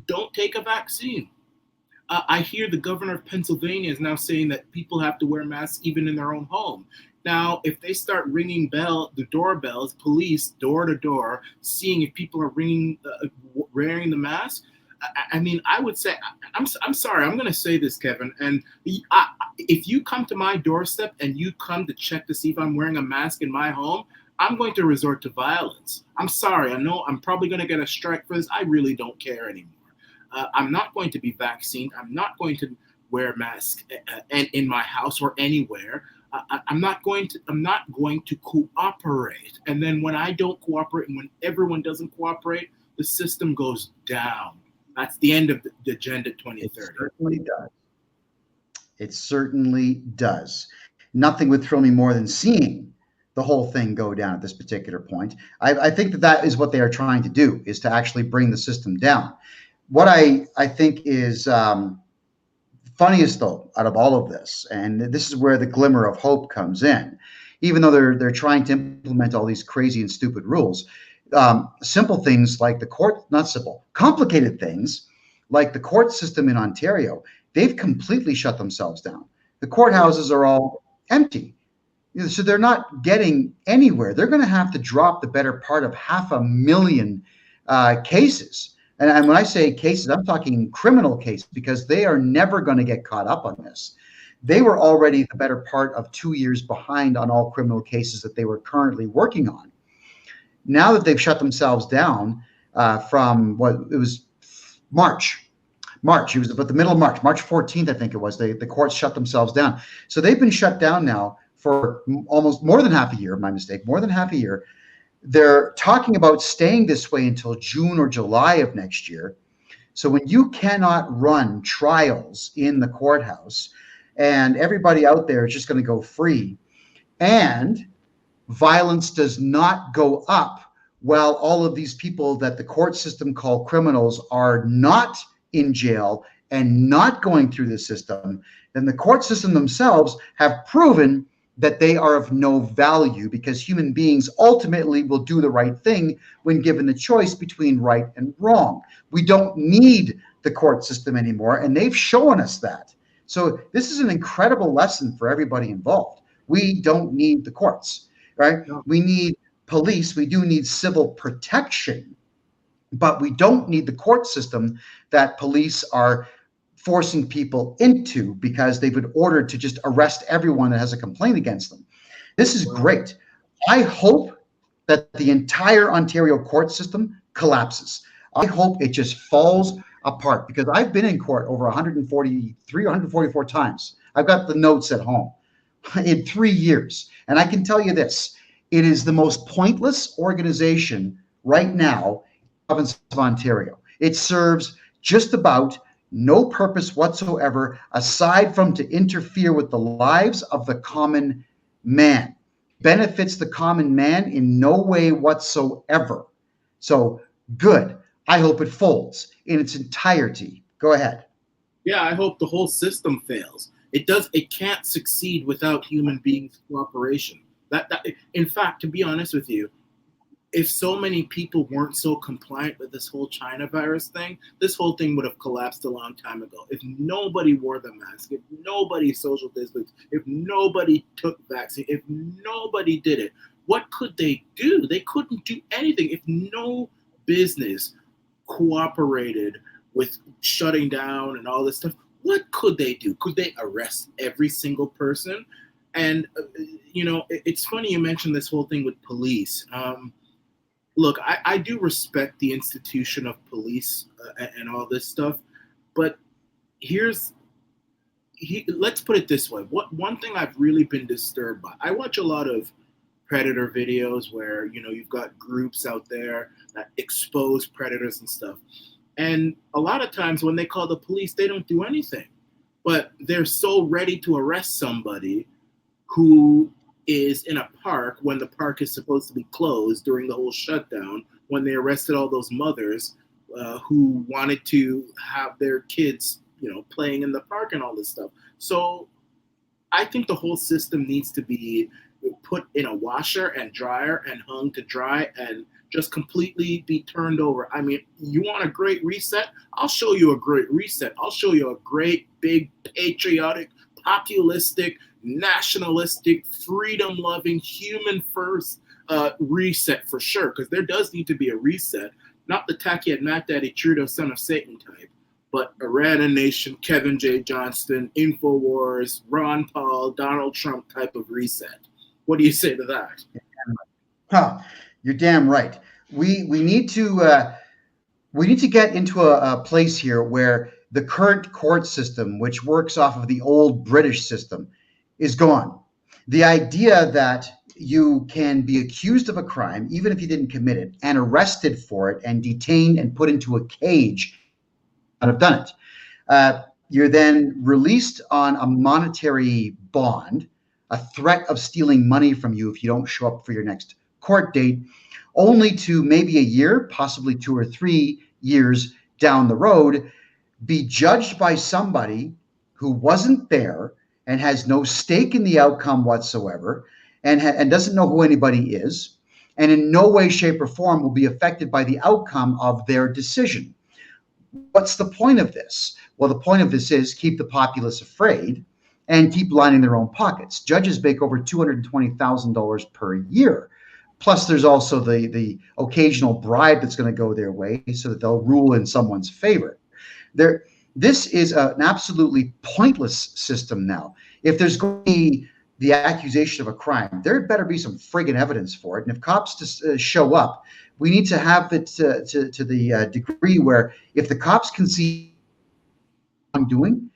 don't take a vaccine. I hear the governor of Pennsylvania is now saying that people have to wear masks even in their own home. Now, if they start ringing the doorbells, police door to door, seeing if people are wearing the mask, I mean, I would say, I'm sorry, I'm going to say this, Kevin. And if you come to my doorstep and you come to check to see if I'm wearing a mask in my home, I'm going to resort to violence. I'm sorry. I know I'm probably going to get a strike for this. I really don't care anymore. I'm not going to be vaccinated. I'm not going to wear a mask in my house or anywhere. I'm not going to cooperate. And then when I don't cooperate and when everyone doesn't cooperate, the system goes down. That's the end of the Agenda 2030. It certainly does. It certainly does. Nothing would thrill me more than seeing the whole thing go down at this particular point. I think that is what they are trying to do, is to actually bring the system down. What I think is funniest, though, out of all of this, and this is where the glimmer of hope comes in, even though they're trying to implement all these crazy and stupid rules, simple things like complicated things like the court system in Ontario, they've completely shut themselves down. The courthouses are all empty. So they're not getting anywhere. They're going to have to drop the better part of 500,000 cases. And when I say cases, I'm talking criminal cases, because they are never going to get caught up on this. They were already the better part of 2 years behind on all criminal cases that they were currently working on. Now that they've shut themselves down from it was March, it was about the middle of March 14th, I think it was, the courts shut themselves down. So they've been shut down now for almost more than half a year, more than half a year. They're talking about staying this way until June or July of next year. So when you cannot run trials in the courthouse and everybody out there is just going to go free, and violence does not go up while all of these people that the court system call criminals are not in jail and not going through the system, then the court system themselves have proven that they are of no value, because human beings ultimately will do the right thing when given the choice between right and wrong. We don't need the court system anymore, and they've shown us that. So this is an incredible lesson for everybody involved. We don't need the courts, right? No. We need police, we do need civil protection, but we don't need the court system that police are forcing people into because they've been ordered to just arrest everyone that has a complaint against them. This is great. I hope that the entire Ontario court system collapses. I hope it just falls apart because I've been in court over 143 or 144 times. I've got the notes at home in 3 years. And I can tell you this, it is the most pointless organization right now in the province of Ontario. It serves just about no purpose whatsoever aside from to interfere with the lives of the common man. Benefits the common man in no way whatsoever. So good. I hope it folds in its entirety. Go ahead. Yeah, I hope the whole system fails. It can't succeed without human beings' cooperation. In fact, to be honest with you, if so many people weren't so compliant with this whole China virus thing, this whole thing would have collapsed a long time ago. If nobody wore the mask, if nobody social distanced, if nobody took vaccine, if nobody did it, what could they do? They couldn't do anything. If no business cooperated with shutting down and all this stuff, what could they do? Could they arrest every single person? And, it's funny you mentioned this whole thing with police. Look, I do respect the institution of police and all this stuff, but let's put it this way. One thing I've really been disturbed by, I watch a lot of predator videos where, you've got groups out there that expose predators and stuff. And a lot of times when they call the police, they don't do anything, but they're so ready to arrest somebody who is in a park when the park is supposed to be closed during the whole shutdown, when they arrested all those mothers who wanted to have their kids, playing in the park and all this stuff. So I think the whole system needs to be put in a washer and dryer and hung to dry and just completely be turned over. I mean, you want a great reset? I'll show you a great reset. I'll show you a great, big, patriotic, populistic, nationalistic, freedom-loving, human-first reset for sure, because there does need to be a reset. Not the tacky Mac Daddy Trudeau son of Satan type, but Arana Nation, Kevin J. Johnston, InfoWars, Ron Paul, Donald Trump type of reset. What do you say to that? You're damn right. We need to get into a place here where the current court system, which works off of the old British system, is gone. The idea that you can be accused of a crime, even if you didn't commit it, and arrested for it, and detained and put into a cage, and have done it. You're then released on a monetary bond, a threat of stealing money from you if you don't show up for your next court date, only to maybe a year, possibly 2 or 3 years down the road, be judged by somebody who wasn't there and has no stake in the outcome whatsoever, and doesn't know who anybody is, and in no way, shape, or form will be affected by the outcome of their decision. What's the point of this? Well, the point of this is keep the populace afraid and keep lining their own pockets. Judges make over $220,000 per year. Plus, there's also the occasional bribe that's going to go their way so that they'll rule in someone's favor. This is an absolutely pointless system now. If there's going to be the accusation of a crime, there better be some friggin' evidence for it. And if cops just show up, we need to have it to the degree where if the cops can see what I'm doing,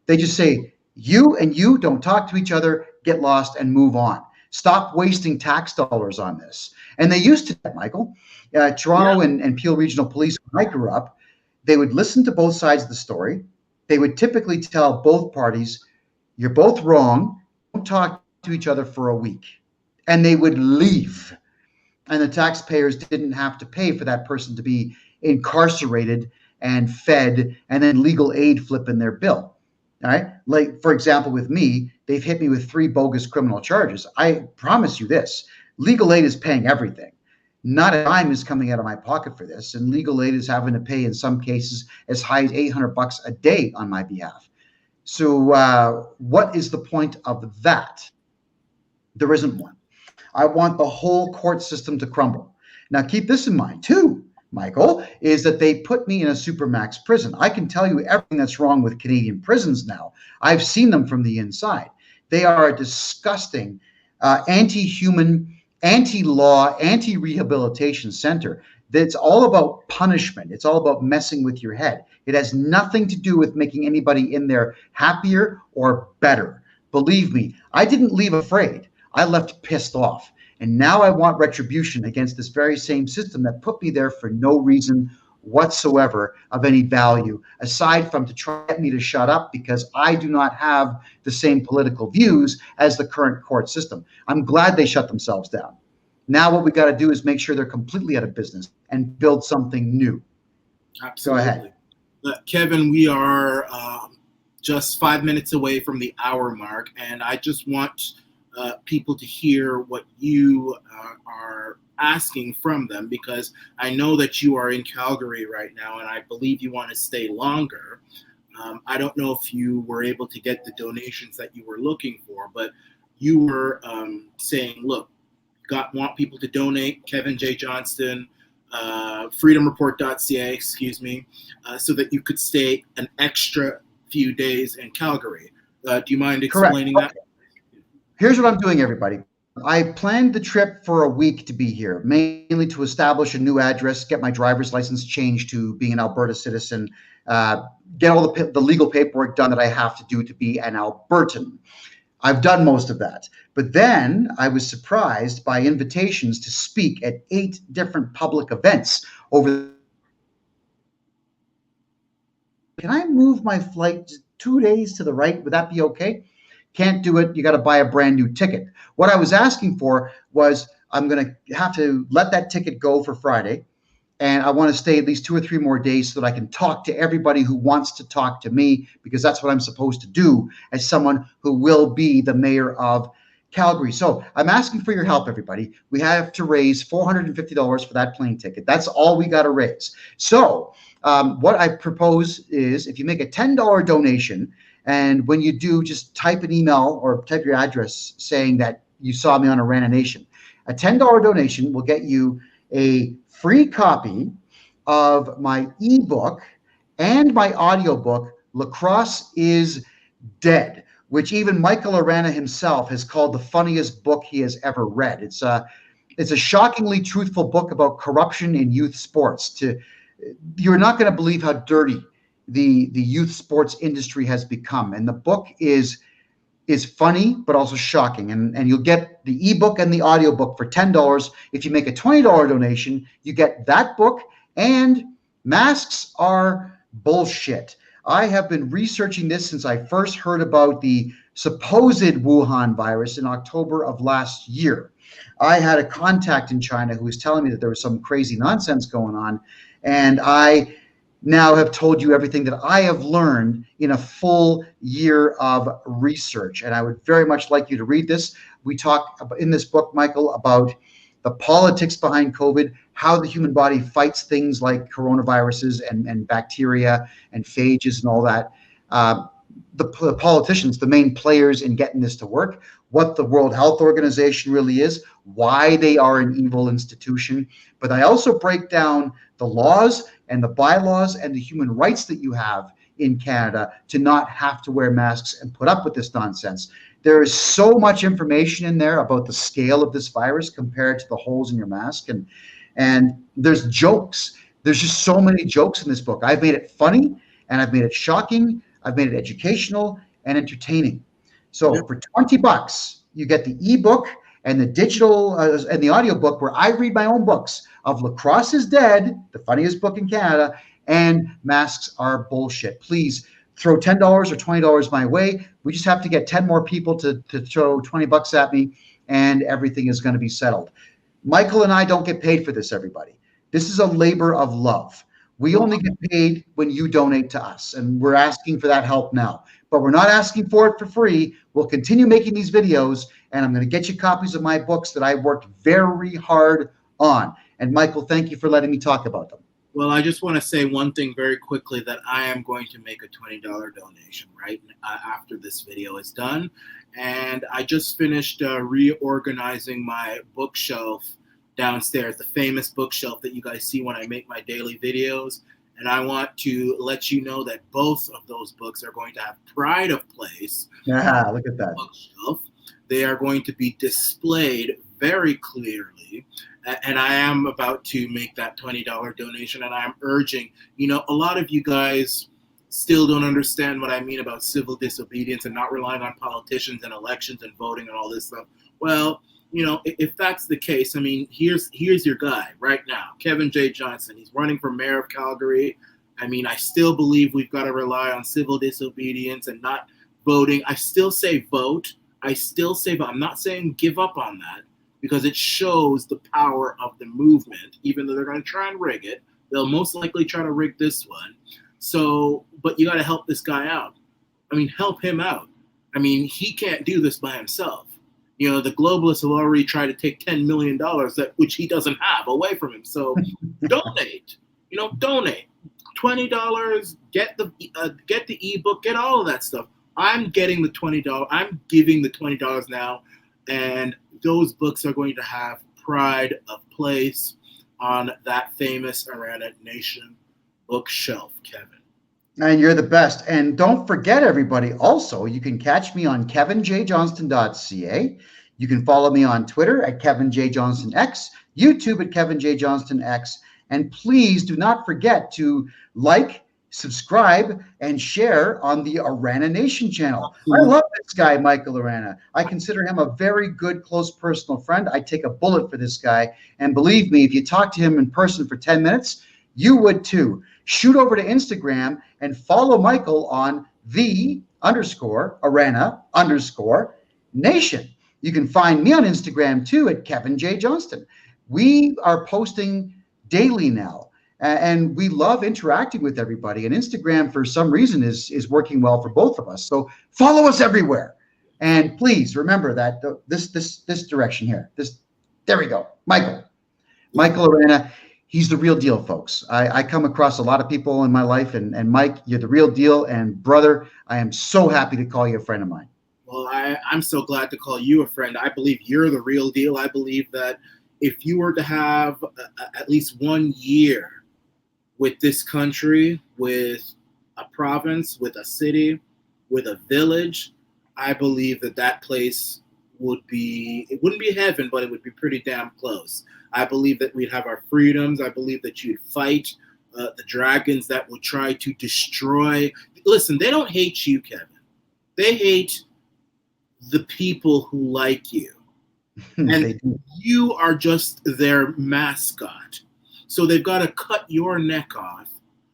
they just say, you and you don't talk to each other, get lost and move on. Stop wasting tax dollars on this. And they used to, Michael. Toronto and Peel Regional Police, when I grew up, they would listen to both sides of the story. They would typically tell both parties, you're both wrong, don't talk to each other for a week. And they would leave. And the taxpayers didn't have to pay for that person to be incarcerated and fed and then legal aid flipping their bill. All right. Like, for example, with me, they've hit me with 3 bogus criminal charges. I promise you this, legal aid is paying everything. Not a dime is coming out of my pocket for this. And legal aid is having to pay, in some cases, as high as $800 a day on my behalf. So what is the point of that? There isn't one. I want the whole court system to crumble. Now, keep this in mind too, Michael, is that they put me in a supermax prison. I can tell you everything that's wrong with Canadian prisons now. I've seen them from the inside. They are a disgusting, anti-human, anti-law, anti-rehabilitation center. It's all about punishment. It's all about messing with your head. It has nothing to do with making anybody in there happier or better. Believe me, I didn't leave afraid. I left pissed off. And now I want retribution against this very same system that put me there for no reason whatsoever of any value, aside from to try to get me to shut up because I do not have the same political views as the current court system. I'm glad they shut themselves down. Now what we got to do is make sure they're completely out of business and build something new. Absolutely. Go ahead. Kevin, we are just 5 minutes away from the hour mark, and I just want people to hear what you are asking from them, because I know that you are in Calgary right now, and I believe you want to stay longer. I don't know if you were able to get the donations that you were looking for, but you were saying, look, want people to donate, Kevin J. Johnston, freedomreport.ca, excuse me, so that you could stay an extra few days in Calgary. Do you mind explaining that? Here's what I'm doing, everybody. I planned the trip for a week to be here, mainly to establish a new address, get my driver's license changed to being an Alberta citizen, get all the legal paperwork done that I have to do to be an Albertan. I've done most of that. But then I was surprised by invitations to speak at 8 different public events over. Can I move my flight 2 days to the right? Would that be okay? Can't do it. You got to buy a brand new ticket. What I was asking for was I'm going to have to let that ticket go for Friday. And I want to stay at least 2 or 3 more days so that I can talk to everybody who wants to talk to me, because that's what I'm supposed to do as someone who will be the mayor of Calgary. So I'm asking for your help, everybody. We have to raise $450 for that plane ticket. That's all we got to raise. So what I propose is if you make a $10 donation, and when you do, just type an email or type your address saying that you saw me on Arana Nation. A $10 donation will get you a free copy of my ebook and my audiobook, Lacrosse is Dead, which even Michael Arana himself has called the funniest book he has ever read. It's a shockingly truthful book about corruption in youth sports. You're not going to believe how dirty the youth sports industry has become. And the book is funny, but also shocking. And you'll get the ebook and the audiobook for $10. If you make a $20 donation, you get that book, and masks are bullshit. I have been researching this since I first heard about the supposed Wuhan virus in October of last year. I had a contact in China who was telling me that there was some crazy nonsense going on, and I now have told you everything that I have learned in a full year of research. And I would very much like you to read this. We talk in this book, Michael, about the politics behind COVID, how the human body fights things like coronaviruses and bacteria and phages and all that. The politicians, the main players in getting this to work, what the World Health Organization really is, why they are an evil institution. But I also break down the laws and the bylaws and the human rights that you have in Canada to not have to wear masks and put up with this nonsense. There is so much information in there about the scale of this virus compared to the holes in your mask. And there's jokes. There's just so many jokes in this book. I've made it funny, and I've made it shocking. I've made it educational and entertaining. So for $20, you get the ebook and the digital and the audiobook where I read my own books of Lacrosse is Dead, the funniest book in Canada, and Masks Are Bullshit. Please throw $10 or $20 my way. We just have to get 10 more people to throw $20 at me, and everything is going to be settled. Michael and I don't get paid for this, everybody. This is a labor of love. We only get paid when you donate to us, and we're asking for that help now. But we're not asking for it for free. We'll continue making these videos, and I'm going to get you copies of my books that I worked very hard on. And Michael, thank you for letting me talk about them. Well, I just want to say one thing very quickly, that I am going to make a $20 donation right after this video is done. And I just finished reorganizing my bookshelf downstairs, the famous bookshelf that you guys see when I make my daily videos. And I want to let you know that both of those books are going to have pride of place on Yeah, look at the that. bookshelf. They are going to be displayed very clearly. And I am about to make that $20 donation. And I'm urging, a lot of you guys still don't understand what I mean about civil disobedience and not relying on politicians and elections and voting and all this stuff. Well, if that's the case, I mean, here's your guy right now, Kevin J. Johnson. He's running for mayor of Calgary. I mean, I still believe we've got to rely on civil disobedience and not voting. I still say vote. I still say vote. I'm not saying give up on that because it shows the power of the movement, even though they're going to try and rig it. They'll most likely try to rig this one. So, but you got to help this guy out. I mean, help him out. I mean, he can't do this by himself. The globalists have already tried to take $10 million which he doesn't have away from him. So donate, donate $20, get the ebook, get all of that stuff. I'm getting the $20. I'm giving the $20 now. And those books are going to have pride of place on that famous Arana Nation bookshelf, Kevin. And you're the best. And don't forget, everybody, also, you can catch me on kevinjjohnston.ca. You can follow me on Twitter at KevinJJohnstonX, YouTube at KevinJJohnstonX. And please do not forget to like, subscribe, and share on the Arana Nation channel. I love this guy, Michael Arana. I consider him a very good, close personal friend. I take a bullet for this guy. And believe me, if you talk to him in person for 10 minutes, you would too. Shoot over to Instagram and follow Michael on _Arana_Nation. You can find me on Instagram too at Kevin J. Johnston. We are posting daily now, and we love interacting with everybody. And Instagram, for some reason, is working well for both of us. So follow us everywhere. And please remember that this direction here. There we go. Michael Arana. He's the real deal, folks. I come across a lot of people in my life, and Mike, you're the real deal. And brother, I am so happy to call you a friend of mine. Well, I'm so glad to call you a friend. I believe you're the real deal. I believe that if you were to have at least 1 year with this country, with a province, with a city, with a village, I believe that place it wouldn't be heaven, but it would be pretty damn close. I believe that we'd have our freedoms. I believe that you'd fight the dragons that would try to destroy. Listen, they don't hate you, Kevin. They hate the people who like you. And you are just their mascot. So they've got to cut your neck off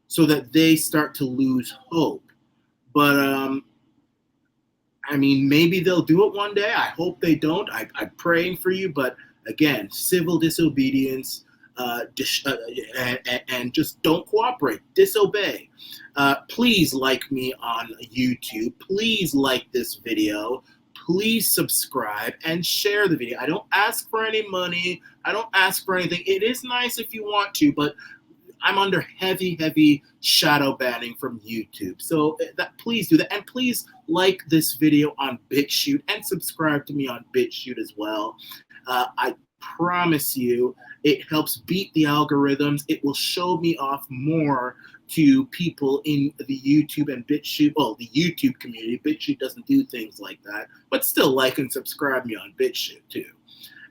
so that they start to lose hope. But, I mean, maybe they'll do it one day. I hope they don't. I'm praying for you. But again, civil disobedience, and just don't cooperate. Disobey. Please like me on YouTube. Please like this video. Please subscribe and share the video. I don't ask for any money. I don't ask for anything. It is nice if you want to, but I'm under heavy shadow banning from YouTube. So please do that. And please like this video on BitChute and subscribe to me on BitChute as well. I promise you it helps beat the algorithms. It will show me off more to people in the YouTube and BitChute, well, the YouTube community. BitChute doesn't do things like that, but still like and subscribe me on BitChute too.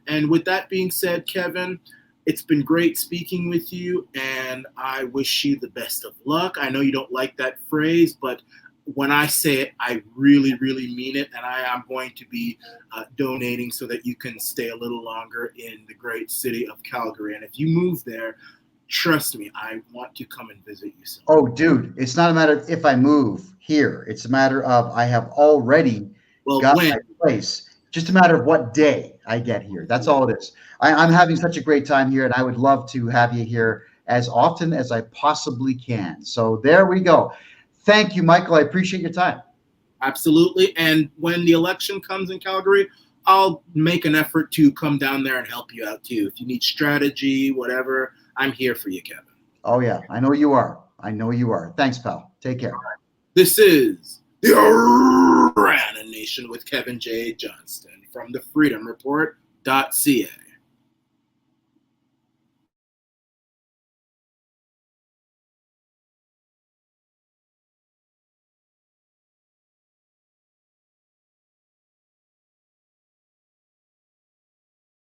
And with that being said, Kevin, it's been great speaking with you, and I wish you the best of luck. I know you don't like that phrase, but when I say it, I really mean it, and I am going to be donating so that you can stay a little longer in the great city of Calgary. And if you move there, trust me, I want to come and visit you soon. Oh, dude, it's not a matter of if I move here. It's a matter of I have already got my place. Just a matter of what day I get here. That's all it is. I'm having such a great time here, and I would love to have you here as often as I possibly can. So there we go. Thank you, Michael. I appreciate your time. Absolutely. And when the election comes in Calgary, I'll make an effort to come down there and help you out too. If you need strategy, whatever, I'm here for you, Kevin. Oh, yeah. I know you are. I know you are. Thanks, pal. Take care. This is the Arana Nation with Kevin J. Johnston from the freedomreport.ca.